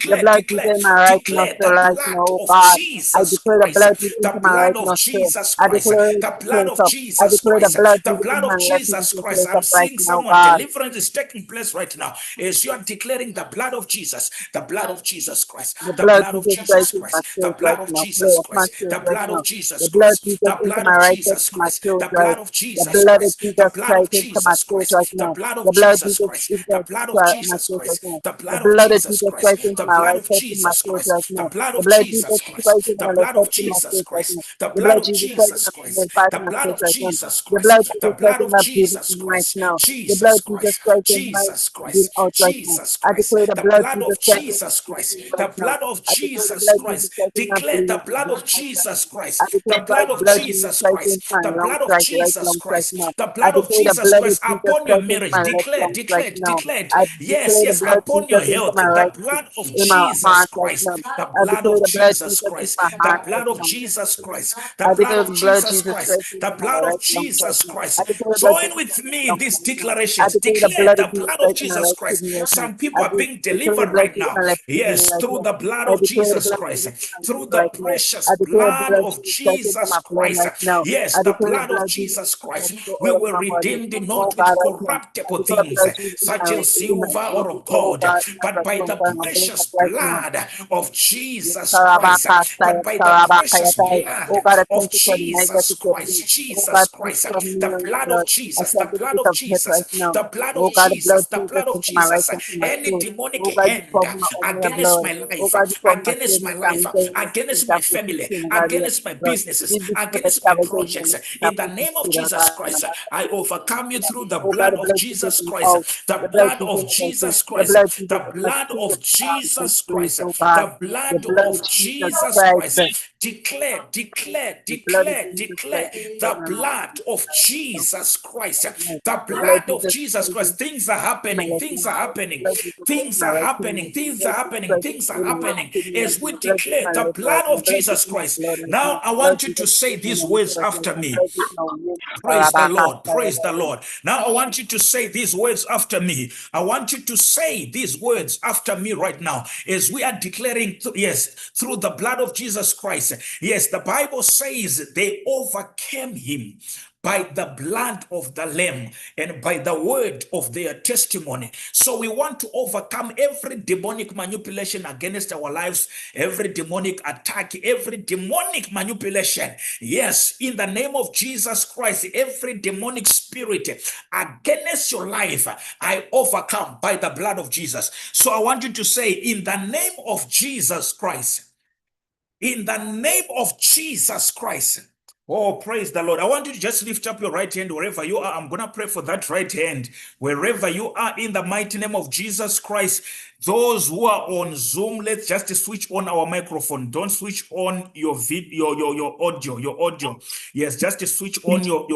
blood of Jesus Christ, the blood of Jesus Christ, the blood of Jesus Christ, the blood of Jesus Christ. I'm seeing someone, deliverance is taking place right now. As you are declaring the blood blood of Jesus, the blood of Jesus Christ, The the blood blood of Jesus Christ Jesus is my Christ, the spirit blood right of now. Flow Jesus of my Christ, the spirit right blood of now. Jesus The blood Christ, Jesus the into blood my of right side Jesus to my Christ, throat the right. blood of The Jesus blood of Christ, the Jesus blood of Christ into my Jesus throat Christ, right the now. blood of The blood Jesus Jesus Christ, the into blood of my Jesus throat right Christ, now. the The blood of blood of Jesus Jesus Christ, Christ into the my blood right of side to my Jesus throat Christ, right the now. blood The of blood of Jesus Jesus Christ, Christ into the my left blood of side to my Jesus throat right Christ, now. the The blood blood of of Jesus Christ in Jesus my Christ, female part the of my blood throat of right now. Jesus The blood Christ, of the Jesus Christ blood in of my beauty Jesus right Christ, now. The blood Jesus of Jesus Christ, Christ in my Jesus being Christ, out right now. Jesus I Christ, declare the the blood of blood Jesus of Christ in Jesus my Christ, bleeding the right now. blood of I declare the Jesus blood of Jesus Christ. Christ in my Declare the bleeding blood of right now. Jesus I Christ, the declare blood of blood Jesus Jesus Christ in Christ, my the lungs blood of right, right Jesus lungs right Christ, now. the I blood of declare the Jesus blood of Christ Jesus upon your Christ into marriage. my left Declare, lungs right declare, now. declare. I Yes, declare the yes, blood upon your Jesus into health. my The right blood of in my Jesus heart right Christ, now. the I blood declare of the blood Jesus Jesus in Christ, my the heart right blood of now. Jesus Christ, the I blood declare of the blood Jesus Jesus Christ, Christ the into my blood of right lungs right Jesus now. I Christ. declare the blood Join Jesus with Christ me in lungs these right now. I declarations. declare the Declare blood of the Jesus blood of Christ in my Jesus right Christ. kidney right now. Some people are being Declare the delivered blood right Jesus in now. my left kidney Yes, right through now. the blood I of declare the Jesus blood Christ, Jesus in my through kidney the right now. precious I declare the blood blood of Jesus Christ into Jesus my blood Christ. right now. Yes, I the declare the blood of blood Jesus Jesus Christ Christ. go We all over will my body. redeem thee Oh not God, with right now. I corruptible declare the things, blood Jesus such as in my silver or of oh gold, God, my but blood by flow the down my blood precious right now. blood of Jesus Christ, Sarabakasaya, but by the precious Sarabakayatai. Oh blood God, I of thank you for the night that Jesus you kept me. Christ, Oh God, Jesus please Christ, cover me the in your blood of blood. I Jesus, the send the blood spirit of of death Jesus, right now. the blood of Oh God, the blood Jesus, the Jesus blood of into my right Jesus. side to my Any soul. demonic Oh God, you hand cover me under your against blood. my Oh life, God, you cover my against my children, life, family, and against my after family, 16, God, you against my blood. businesses, Leave the spirit of against my sabotage projects, and in the name of Jesus God, Christ, I overcome you through the oh God, blood the of blood Jesus Jesus is Christ, out. the The blood blood Jesus of Christ, Jesus the Christ, blood Jesus the in my blood spirit, of my Jesus spirit, Christ, oh God. the The blood blood of of Jesus Jesus Christ. Christ. Declare, declare, The blood of declare, Jesus declare Christ into the my mouth. blood of Jesus Christ. The The blood blood of Jesus Jesus Christ Christ. into Things are my happening. left Things are mouth. The happening. blood Jesus Christ in Things my are right kidney. happening. The Things are blood Jesus happening. Christ Things are in my happening kidney right as now. we The blood is declare my the life right blood now. of The blood is Jesus in my Christ. blood right now. Now, I The blood want you to Jesus say Christ in these my words right now. after The me. blood is my name. Praise the Lord. Praise the Lord. Now I want you to say these words after me. I want you to say these words after me right now as we are declaring, yes, through the blood of Jesus Christ. Yes, the Bible says they overcame him by the blood of the Lamb and by the word of their testimony. So we want to overcome every demonic manipulation against our lives, every demonic attack, every demonic manipulation. Yes, in the name of Jesus Christ, every demonic spirit against your life, I overcome by the blood of Jesus. So I want you to say, in the name of Jesus Christ, in the name of Jesus Christ. Oh, praise the Lord. I want you to just lift up your right hand wherever you are. I'm going to pray for that right hand. Wherever you are, in the mighty name of Jesus Christ. Those who are on Zoom, let's just switch on our microphone. Don't switch on your video, your audio. Yes, just switch on your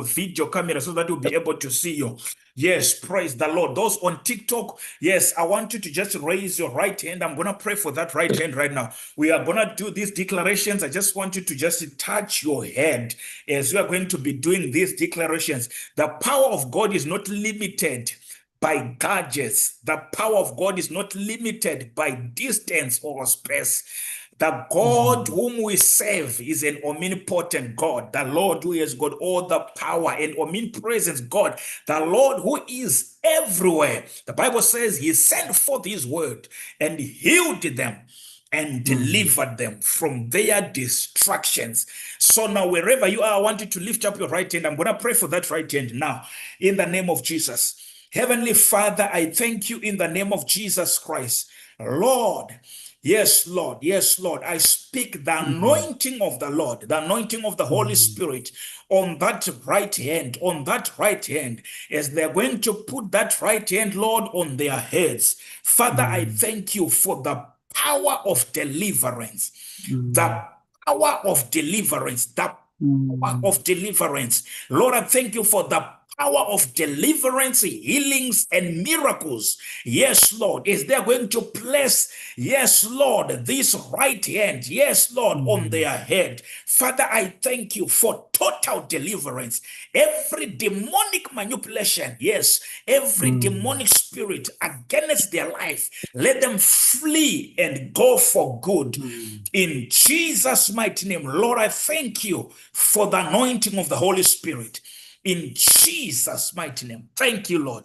video camera so that you'll be able to see you. Yes, praise the Lord. Those on TikTok, yes, I want you to just raise your right hand. I'm going to pray for that right hand right now. We are going to do these declarations. I just want you to just touch your head as we are going to be doing these declarations. The power of God is not limited by gadgets. The power of God is not limited by distance or space. The God whom we serve is an omnipotent God. The Lord who has got all the power and omnipresence God. The Lord who is everywhere. The Bible says he sent forth his word and healed them and delivered them from their distractions. So now wherever you are, I want you to lift up your right hand. I'm going to pray for that right hand now in the name of Jesus. Heavenly Father, I thank you in the name of Jesus Christ. Lord, yes, Lord. Yes, Lord. I speak the anointing of the Lord, the anointing of the Holy Spirit on that right hand, as they're going to put that right hand, Lord, on their heads. Father, I thank you for the power of deliverance, the power of deliverance, the power of deliverance. Lord, I thank you for the power of deliverance, healings, and miracles. Yes, Lord, is they're going to place, yes, Lord, this right hand, yes, Lord, on their head. Father, I thank you for total deliverance. Every demonic manipulation, yes, every demonic spirit against their life, let them flee and go for good. In Jesus' mighty name, Lord, I thank you for the anointing of the Holy Spirit. In Jesus' mighty name. Thank you, Lord.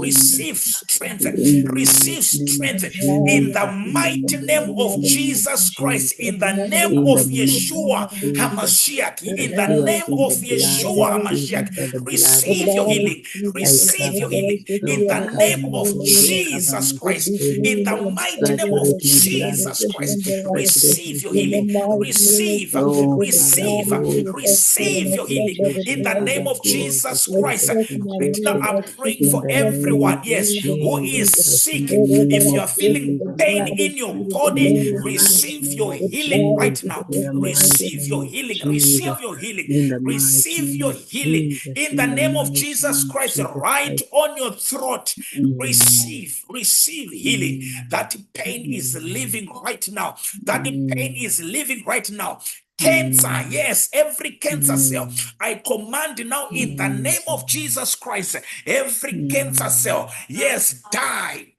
receive strength, In the receive mighty name of strength in the Jesus, in the mighty name mighty of name of Jesus Christ, Jesus, in the name in the of mighty name of Yeshua Jesus. HaMashiach, I in the feel, I name plead of the blood, I Yeshua plead HaMashiach. by the blood of Receive your Jesus. healing, I receive your cover healing in the name of Jesus Christ. In the mighty name of Saturate me, blood of Jesus Christ, Jesus, saturate me, receive your King of healing. glory. Receive, Oh, Father receive, God, spirit receive of your healing in rejection, the name Father of God, the Jesus spirit Christ. of Right now, rejection, I'm praying in for the name everyone, of yes, who Jesus is Christ, in sick. the name If you of are feeling Jesus pain Christ, in your body, in the mighty receive name your of healing right Jesus, now. in the mighty Receive name your of healing. Jesus, Receive your healing. in the mighty Receive name your of healing Jesus, in the in the name of mighty Jesus name of Christ, Jesus right Christ. on your throat. Mm, Receive healing. mm, That pain is mm, leaving right now. That pain mm, is leaving right now. Cancer, mm, yes, every cancer cell, mm, I command now in the mm, name of Jesus Christ, every cancer mm, cell, yes, die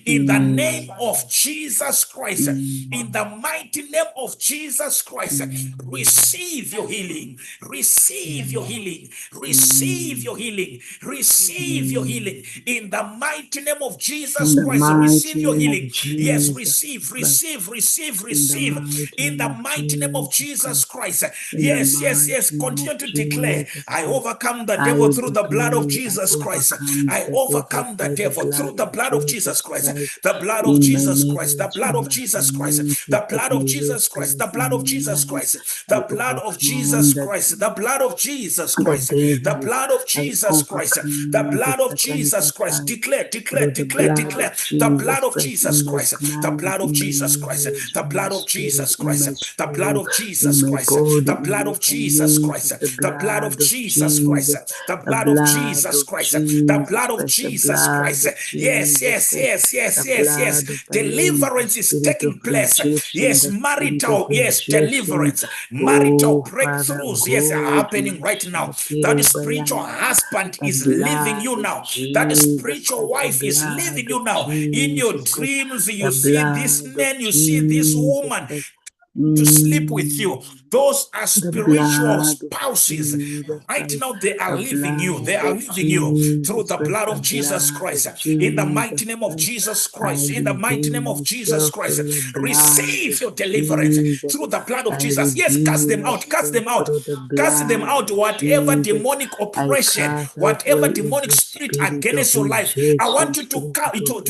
in the name mm, of Jesus Christ. In the mighty name of Jesus Christ, receive your healing, receive your healing, receive your healing, receive your healing. In the mighty name of Jesus in the Christ, receive mighty your name of healing. Yes, Jesus receive, Christ, receive, receive, in the receive. mighty In name the of mighty name of Jesus Jesus Christ, Christ. in the Yes, yes, mighty yes. name of Continue to declare, Jesus I Christ, overcome the devil I through the blood of declare I Jesus Christ. overcome I the devil overcome the by the devil through blood the of blood of Jesus Jesus Christ. Christ, The blood of in my Jesus Christ. The marriage, blood in of my Jesus Christ. finances, The at blood my of Jesus Christ. The workplace, blood in of my Jesus life, Christ. I The blood of Jesus overcome Christ. The blood of Jesus the Christ. The devil. blood of I Jesus Christ. The overcome the blood of satanic Jesus Christ. attack Declare, declare, through the declare, blood declare. of The blood Jesus of Christ Jesus in my Christ. The finances, blood of in my Jesus Christ. marriage, The in my blood of spirit, Jesus in Christ. my The blood soul, of in Jesus my Christ. body, The in blood my of Jesus finances, Christ. the The blood of blood of Jesus Christ. Jesus, The the blood of blood Jesus of Christ. The Jesus blood of Christ, the Jesus blood Christ. of Yes, Jesus yes, Christ, yes, yes, the yes, yes. blood of the Lamb, the Deliverance is spirit of taking place. rejection, Yes, the spirit of marital, yes, rejection. deliverance. Marital Oh, Father breakthroughs, yes, are God, happening right now. That Mashakiri spiritual Bayanda, husband the is leaving blood you of now. That Jesus spiritual Christ, the wife is blood leaving of you now. In your Jesus Christ, dreams, you the see this blood of man, you see this Jesus woman Christ. to sleep with Mm, you. Those are the spiritual blood of spouses. Jesus Right Christ, now, they are the leaving you. They blood are of leaving you through Jesus the Christ, blood the of Jesus blood of Christ. In the Jesus mighty name of Christ. Jesus I Christ. In the mighty name redeem of Jesus myself Christ. through the blood Receive of your deliverance Jesus. through the blood of I Jesus. Yes, cast redeem them out. Cast myself them out. through the Cast them blood out. of Whatever Jesus. demonic I oppression, cast whatever away demonic every spirit spirit of against your life, I rejection, want you to, spirit of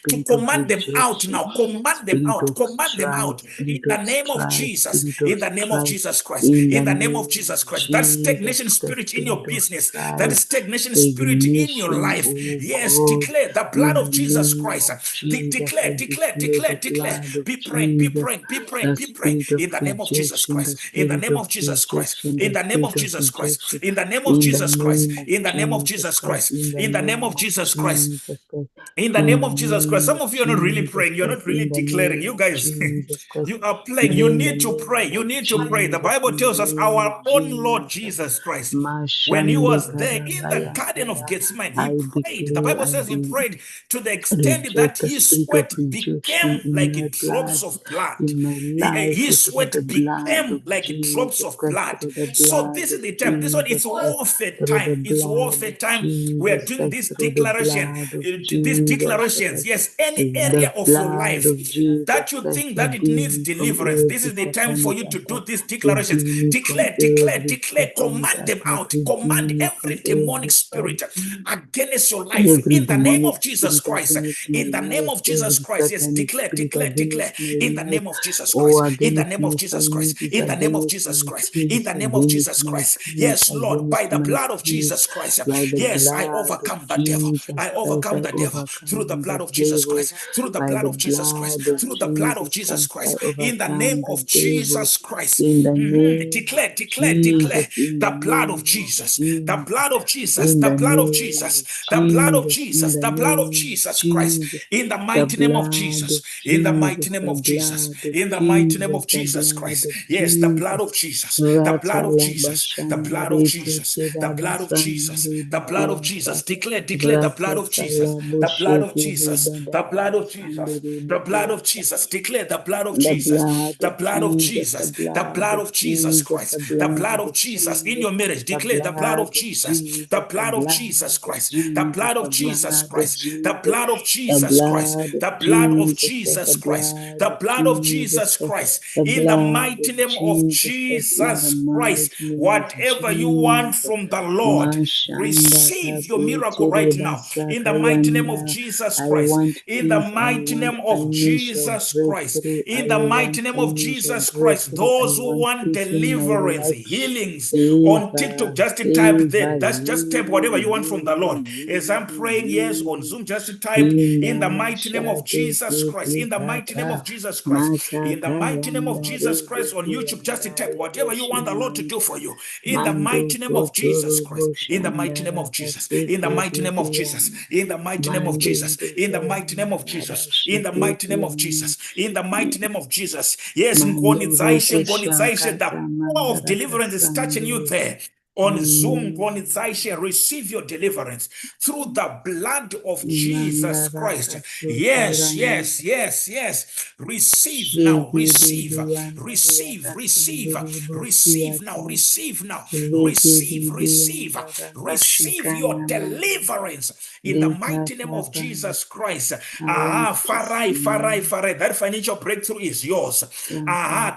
to rejection, command them out now. Command them spirit out. of Command them out. In the name of Jesus. spirit of In the name of strife, Jesus Christ. in In the the name of name of Jesus Christ. That Jesus, stagnation the spirit in your spirit of business. That strife, stagnation spirit in your stagnation, life. oh Yes, God, declare the blood in of the Jesus name Christ. of Jesus, I Declare, declare, declare declare, the declare. blood of Be praying, be Jesus, praying, be praying, the be praying. spirit of In the name of Jesus rejection, the Christ. In the spirit name of of Jesus Christ. rejection, In the the name spirit of of Jesus Christ. rejection, In the name of in the Jesus Christ. name of In the name of Jesus Jesus Christ, Christ. in the In the name name of of Jesus Christ. Jesus Christ, In the in name the of Jesus Christ. name Some of of you are not really Jesus praying. You're Christ, not in really the declaring. name You of guys, Jesus Christ, you are playing. You in the need to pray. name You of need to pray. The Jesus, Bible in the tells us name our of own Lord Jesus. Jesus Christ, when he Mashande was there in the Garden of Karabayandaya. Gethsemane, he I prayed. The declare Bible I says he prayed to the extent that reject the his spirit of sweat rejection became in like my drops blood, of blood. in my life, His through sweat the blood became of like drops Jesus of Christ, blood. through the So blood this is of the time. This one Jesus is Christ, warfare through the time. It's blood warfare of time. We are Jesus doing Christ, this through the declaration. blood of These Jesus declarations. Christ, Yes, any the area of your blood life of Jesus that you Christ, think that it redeem needs me from deliverance. This every is the time for satanic you to do attack, these declarations. redeem me from Declare, declare, every declare. satanic Command them attack, out. Command redeem me from every demonic every spirit against your life every in the name demonic of Jesus spirit Christ. against my In the name life, of Jesus every Christ. Yes, satanic declare, spirit declare, declare. against my In the life, name of Jesus or Christ. In the against name of my Jesus Christ. finances, In the name of against Jesus my Christ. In kids, the name of against Jesus my Christ. peace, Yes, Lord, by against the my blood of peace. Jesus Christ. By the Yes, I blood of overcome the devil. Jesus I Christ, overcome I the devil through the overcome the blood of Jesus devil. Christ. Through the By blood the of Jesus Christ. blood of Through the blood of Jesus Jesus Christ, I Christ. In the name overcome the of devil. Jesus Christ. In the Mhm. name of Declare, declare, declare Jesus, in the the blood of name of Jesus, the Jesus, blood of Jesus, in the the blood of name Jesus, of the blood of Jesus, in Jesus, the the blood of name of Jesus Christ, Jesus, in the the mighty name of blood Jesus, of in the mighty Jesus, name the of Jesus, blood of in the mighty name Jesus, of the Jesus blood Christ. of Yes, the blood Jesus. of Jesus, the blood of Jesus, the blood of Ratalabashandareke Jesus, the blood of Jesus, kedabasandare the blood of bakayata. Jesus. Declare, declare the blood of Jesus, the blood of Jesus, the blood of Jesus, the blood of Jesus. Declare the blood of Jesus, the blood of Jesus, the blood of Jesus Christ, the blood of Jesus in your marriage. Declare the blood of Jesus, the blood of Jesus Christ, the blood of Jesus Christ, the blood of Jesus Christ, the blood of Jesus Christ, the blood of Jesus Christ, in the mighty name of Jesus Christ. Whatever you want from the Lord, receive your miracle right now in the mighty name of Jesus Christ, in the mighty name of Jesus Christ, in the mighty name of Jesus Christ. Those who want deliverance, healings on TikTok, just type that. Just type whatever you want from the Lord. As I'm praying, yes, on Zoom, just type in the mighty name of Jesus Christ, in the mighty name of Jesus Christ, in the mighty name of Jesus Christ. On YouTube, just type whatever you want the Lord to do for you in the mighty name of Jesus Christ, in the mighty name of Jesus, in the mighty name of Jesus, in the mighty name of Jesus, in the mighty name of Jesus, in the mighty name of Jesus, in the mighty name of Jesus. Yes, Nkonizaishe, the power of deliverance is touching you there. On Zoom, receive your deliverance through the blood of Jesus Christ. Yes, yes, yes, yes. Receive now, receive, receive, receive, receive now, receive now, receive, receive, receive your deliverance in the mighty name of Jesus Christ. Farai, that financial breakthrough is yours.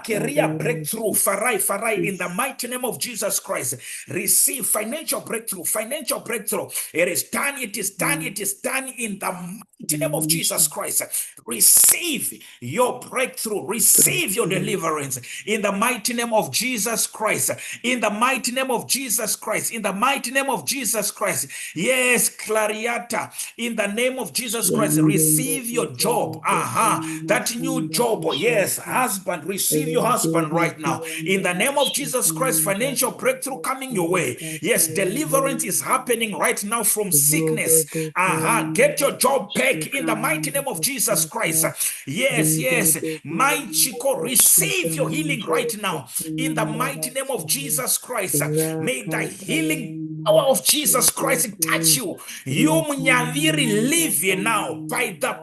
Career breakthrough, Farai, in the mighty name of Jesus Christ. Receive financial breakthrough, financial breakthrough. It is done, it is done, it is done in the mighty name of Jesus Christ. Receive your breakthrough, receive your deliverance in the mighty name of Jesus Christ. In the mighty name of Jesus Christ, in the mighty name of Jesus Christ. Yes, Clariata, in the name of Jesus Christ, receive your job. That new job. Yes, husband, receive your husband right now. In the name of Jesus Christ, financial breakthrough coming your way. Yes, deliverance is happening right now from sickness. Get your job back in the mighty name of Jesus Christ. Yes, yes. My Chico, receive your healing right now in the mighty name of Jesus Christ. May the healing power of Jesus Christ touch you. You Munyaviri live here now by the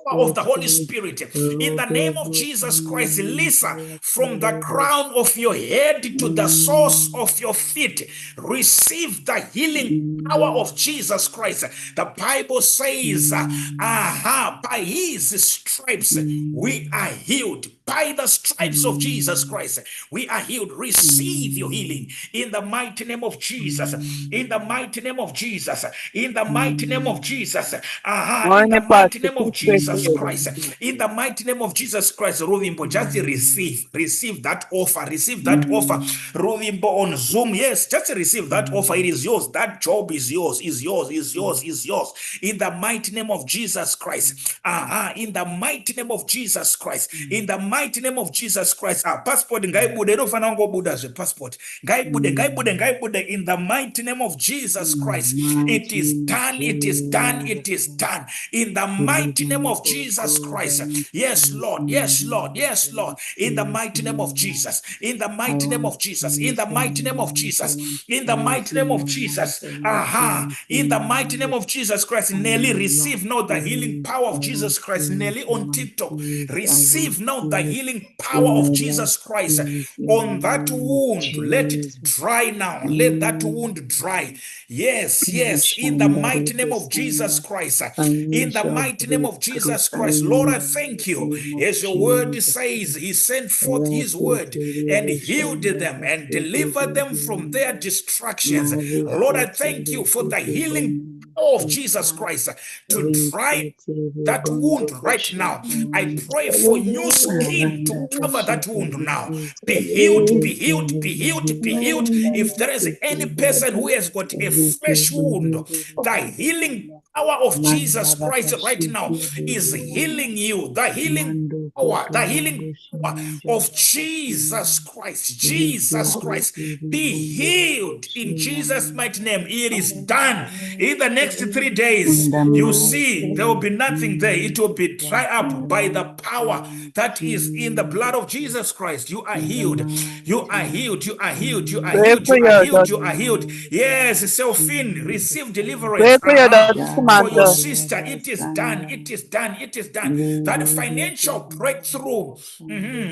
power of the Holy Spirit. In the name of Jesus Christ, Lisa, from the crown of your head to the source of your feet, receive the healing power of Jesus Christ. The Bible says, by his stripes we are healed. By the stripes of Jesus Christ, we are healed. Receive your healing in the mighty name of Jesus. In the mighty name of Jesus. In the mighty name of Jesus. In the mighty name of Jesus Christ. In the mighty name of Jesus Christ, Rovimbo, just receive that offer. Receive that offer. Rovimbo on Zoom. Yes, just receive that offer. It is yours. That job is yours. Is yours. Is yours. Is yours. In the mighty name of Jesus Christ. In the mighty name of Jesus Christ. In the mighty name of Jesus Christ. Passport ngaibude inofana ngobuda zve passport. Ngaibude in the mighty name of Jesus Christ. It is done. It is done. It is done. In the mighty name of Jesus Christ. Yes, Lord. Yes, Lord. Yes, Lord. In the mighty name of Jesus. In the mighty name of Jesus. In the mighty name of Jesus. In the mighty name of Jesus. In the mighty name of Jesus Christ. Nelly, receive now the healing power of Jesus Christ. Nelly on TikTok. Receive now the healing power of Jesus Christ on that wound. Let it dry now. Let that wound dry. Yes, yes. In the mighty name of Jesus Christ. In the mighty name of Jesus Christ. Lord, I thank you. As your word says, he sent forth his word and healed them and delivered them from their distractions. Lord, I thank you for the healing power of Jesus Christ to dry that wound right now. I pray for new skin to cover that wound now. Be healed, be healed, be healed, be healed. If there is any person who has got a fresh wound, the healing power of Jesus Christ right now is healing you. The healing power, the healing power of Jesus Christ. Jesus Christ, be healed in Jesus' mighty name. It is done. In the next 3 days, you see, there will be nothing there. It will be dry up by the power that is in the blood of Jesus Christ. You are healed. You are healed. You are healed. You are Pray healed. for You are your healed. daughter. You are healed. Yes, Selfin, receive Pray deliverance. for your daughter, For your Samantha. sister, it is done. It is done. It is done. That financial breakthrough,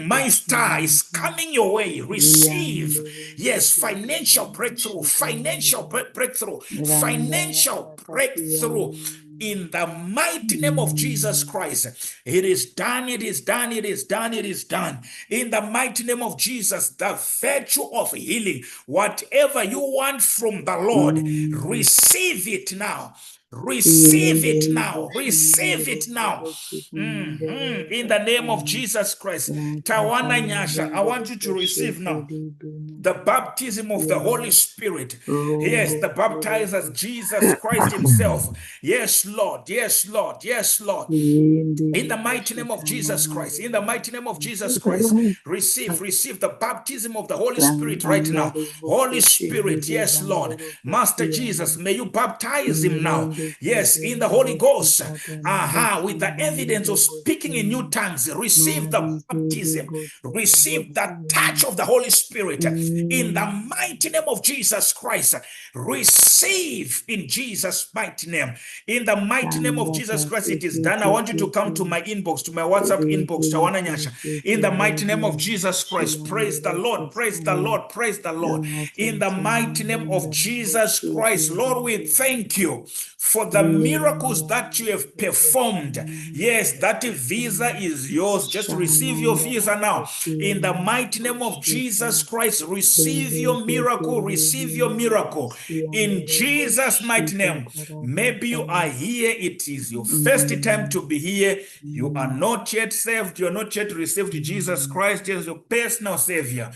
my star is coming your way. Receive. Yes, financial breakthrough. Financial breakthrough. Financial breakthrough in the mighty name of Jesus Christ. It is done, it is done, it is done, it is done. In the mighty name of Jesus, the virtue of healing, whatever you want from the Lord, receive it now. Receive it now. Receive it now. In the name of Jesus Christ. Tawana Nyasha, I want you to receive now the baptism of the Holy Spirit. Yes, the baptizer Jesus Christ himself. Yes, Lord. Yes, Lord. Yes, Lord. In the mighty name of Jesus Christ, in the mighty name of Jesus Christ, receive the baptism of the Holy Spirit right now. Holy Spirit, yes, Lord. Master Jesus, may you baptize him now. Yes, in the Holy Ghost. With the evidence of speaking in new tongues. Receive the baptism. Receive the touch of the Holy Spirit. In the mighty name of Jesus Christ. Receive in Jesus' mighty name. In the mighty name of Jesus Christ, it is done. I want you to come to my inbox, to my WhatsApp inbox, Tawana Nyasha. In the mighty name of Jesus Christ, praise the Lord, praise the Lord, praise the Lord. In the mighty name of Jesus Christ, Lord, we thank you for the miracles that you have performed. Yes, that visa is yours. Just receive your visa now. In the mighty name of Jesus Christ, receive your miracle, receive your miracle. In Jesus' mighty name. Maybe you are here, it is your first time to be here. You are not yet saved, you are not yet received Jesus Christ as your personal Savior.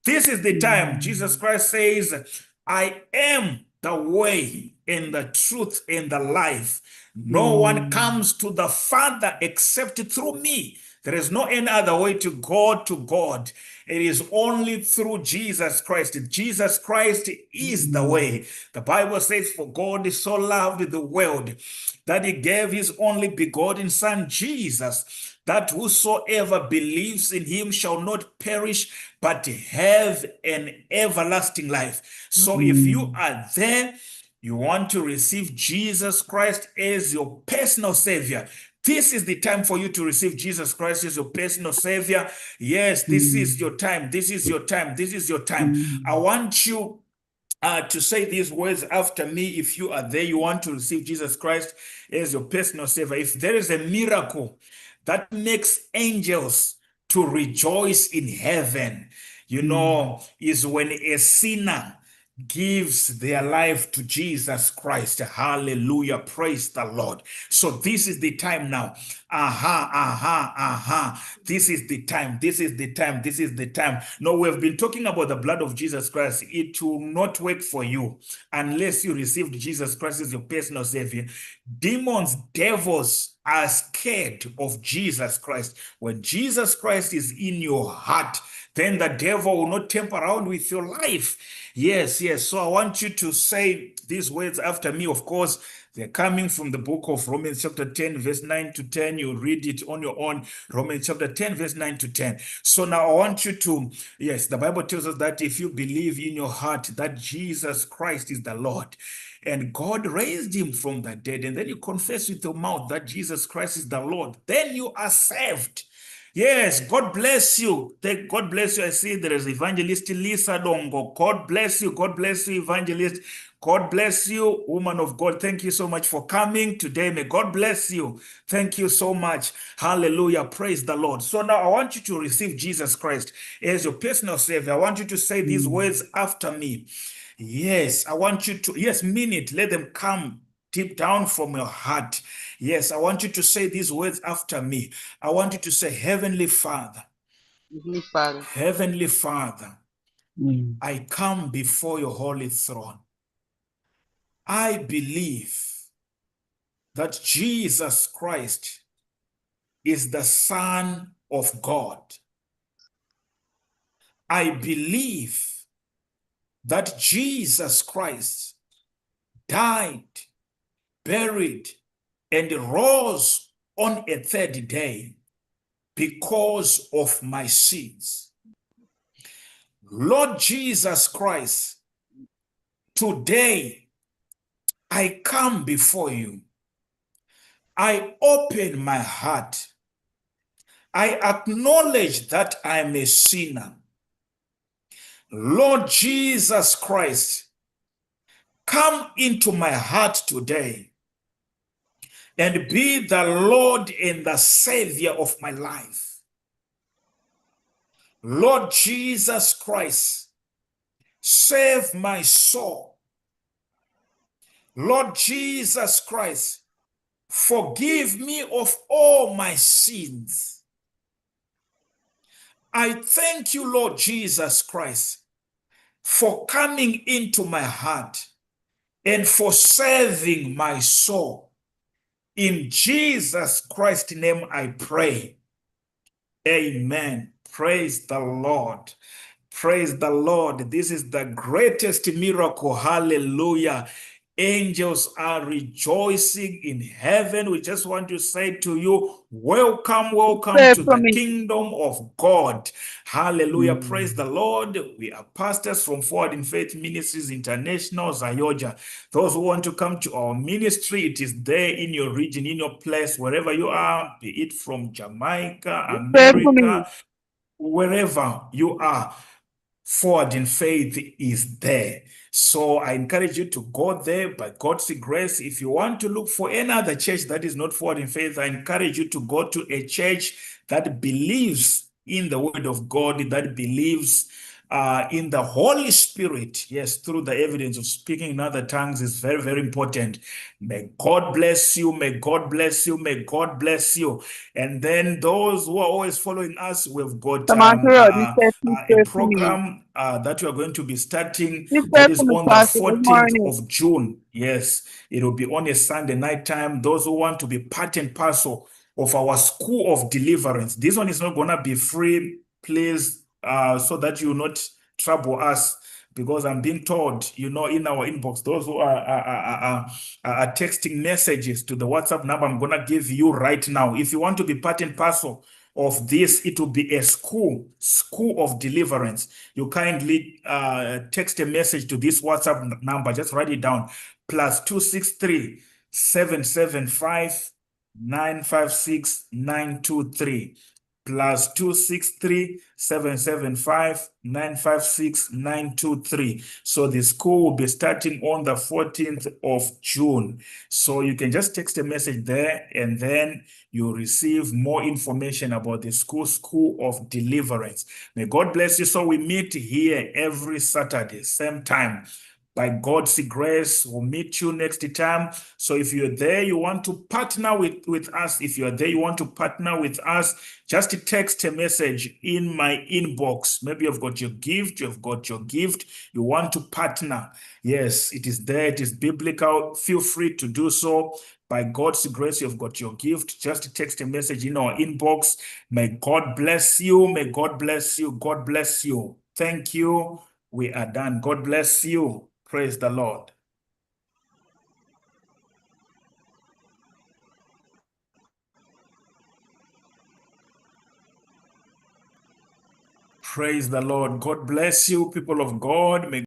This is the time. Jesus Christ says, I am the way and the truth and the life. No one comes to the Father except through me. There is no any other way to God. It is only through Jesus Christ. Jesus Christ is the way. The Bible says, for God so loved the world that he gave his only begotten Son, Jesus, that whosoever believes in him shall not perish, but have an everlasting life. So if you are there, you want to receive Jesus Christ as your personal Savior. This is the time for you to receive Jesus Christ as your personal Savior. Yes, this is your time. This is your time. This is your time. I want you to say these words after me. If you are there, you want to receive Jesus Christ as your personal Savior. If there is a miracle that makes angels to rejoice in heaven, is when a sinner gives their life to Jesus Christ. Hallelujah. Praise the Lord. So this is the time now. This is the time. This is the time. This is the time. No, we've been talking about the blood of Jesus Christ. It will not work for you unless you received Jesus Christ as your personal Savior. Demons, devils are scared of Jesus Christ. When Jesus Christ is in your heart, then the devil will not temper around with your life. Yes. So I want you to say these words after me. Of course, they're coming from the book of Romans chapter 10, verse 9 to 10. You read it on your own. Romans chapter 10, verse 9 to 10. So now I want you to, the Bible tells us that if you believe in your heart that Jesus Christ is the Lord, and God raised him from the dead, and then you confess with your mouth that Jesus Christ is the Lord, then you are saved. Yes, God bless you. God bless you. I see there is Evangelist Lisa Dongo. God bless you. God bless you, Evangelist. God bless you, woman of God. Thank you so much for coming today. May God bless you. Thank you so much. Hallelujah. Praise the Lord. So now I want you to receive Jesus Christ as your personal Savior. I want you to say these words after me. Yes, I want you to, mean it. Let them come deep down from your heart. Yes, I want you to say these words after me. I want you to say, Heavenly Father, Heavenly Father, I come before your holy throne. I believe that Jesus Christ is the Son of God. I believe that Jesus Christ died, buried, and rose on a third day because of my sins. Lord Jesus Christ, today I come before you. I open my heart. I acknowledge that I am a sinner. Lord Jesus Christ, come into my heart today and be the Lord and the Savior of my life. Lord Jesus Christ, save my soul. Lord Jesus Christ, forgive me of all my sins. I thank you, Lord Jesus Christ, for coming into my heart and for saving my soul. In Jesus Christ's name I pray. Amen. Praise the Lord. Praise the Lord. This is the greatest miracle. Hallelujah. Angels are rejoicing in heaven. We just want to say to you, welcome, welcome Pray to for the me. kingdom of God. Hallelujah. Praise the Lord. We are pastors from Forward in Faith Ministries International, Zayoja. Those who want to come to our ministry, it is there in your region, in your place, wherever you are, be it from Jamaica, Pray for me. America, wherever you are. Forward in Faith is there. So I encourage you to go there by God's grace. If you want to look for any other church that is not Forward in Faith, I encourage you to go to a church that believes in the Word of God, that believes in the Holy Spirit. Yes, through the evidence of speaking in other tongues is very, very important. May God bless you. May God bless you. May God bless you. And then those who are always following us, we've got Samantha Road, you said please a pray for me. program that we are going to be starting Please pray that for is me, on the Pastor. Good 14th morning. of June. Yes, it will be on a Sunday night time. Those who want to be part and parcel of our school of deliverance. This one is not going to be free, please, so that you will not trouble us, because I'm being told, in our inbox, those who are texting messages to the WhatsApp number I'm going to give you right now. If you want to be part and parcel of this, it will be a school of deliverance. You kindly text a message to this WhatsApp number. Just write it down. +263 775 956 923. +263 775 956 923. So the school will be starting on the 14th of June. So you can just text a message there, and then you'll receive more information about the school of deliverance. May God bless you. So we meet here every Saturday, same time. By God's grace, we'll meet you next time. So if you're there, you want to partner with us. If you're there, you want to partner with us, just text a message in my inbox. Maybe you've got your gift, you want to partner. Yes, it is there. It is biblical. Feel free to do so. By God's grace, you've got your gift. Just text a message in our inbox. May God bless you. May God bless you. God bless you. Thank you. We are done. God bless you. Praise the Lord. Praise the Lord. God bless you, people of God. May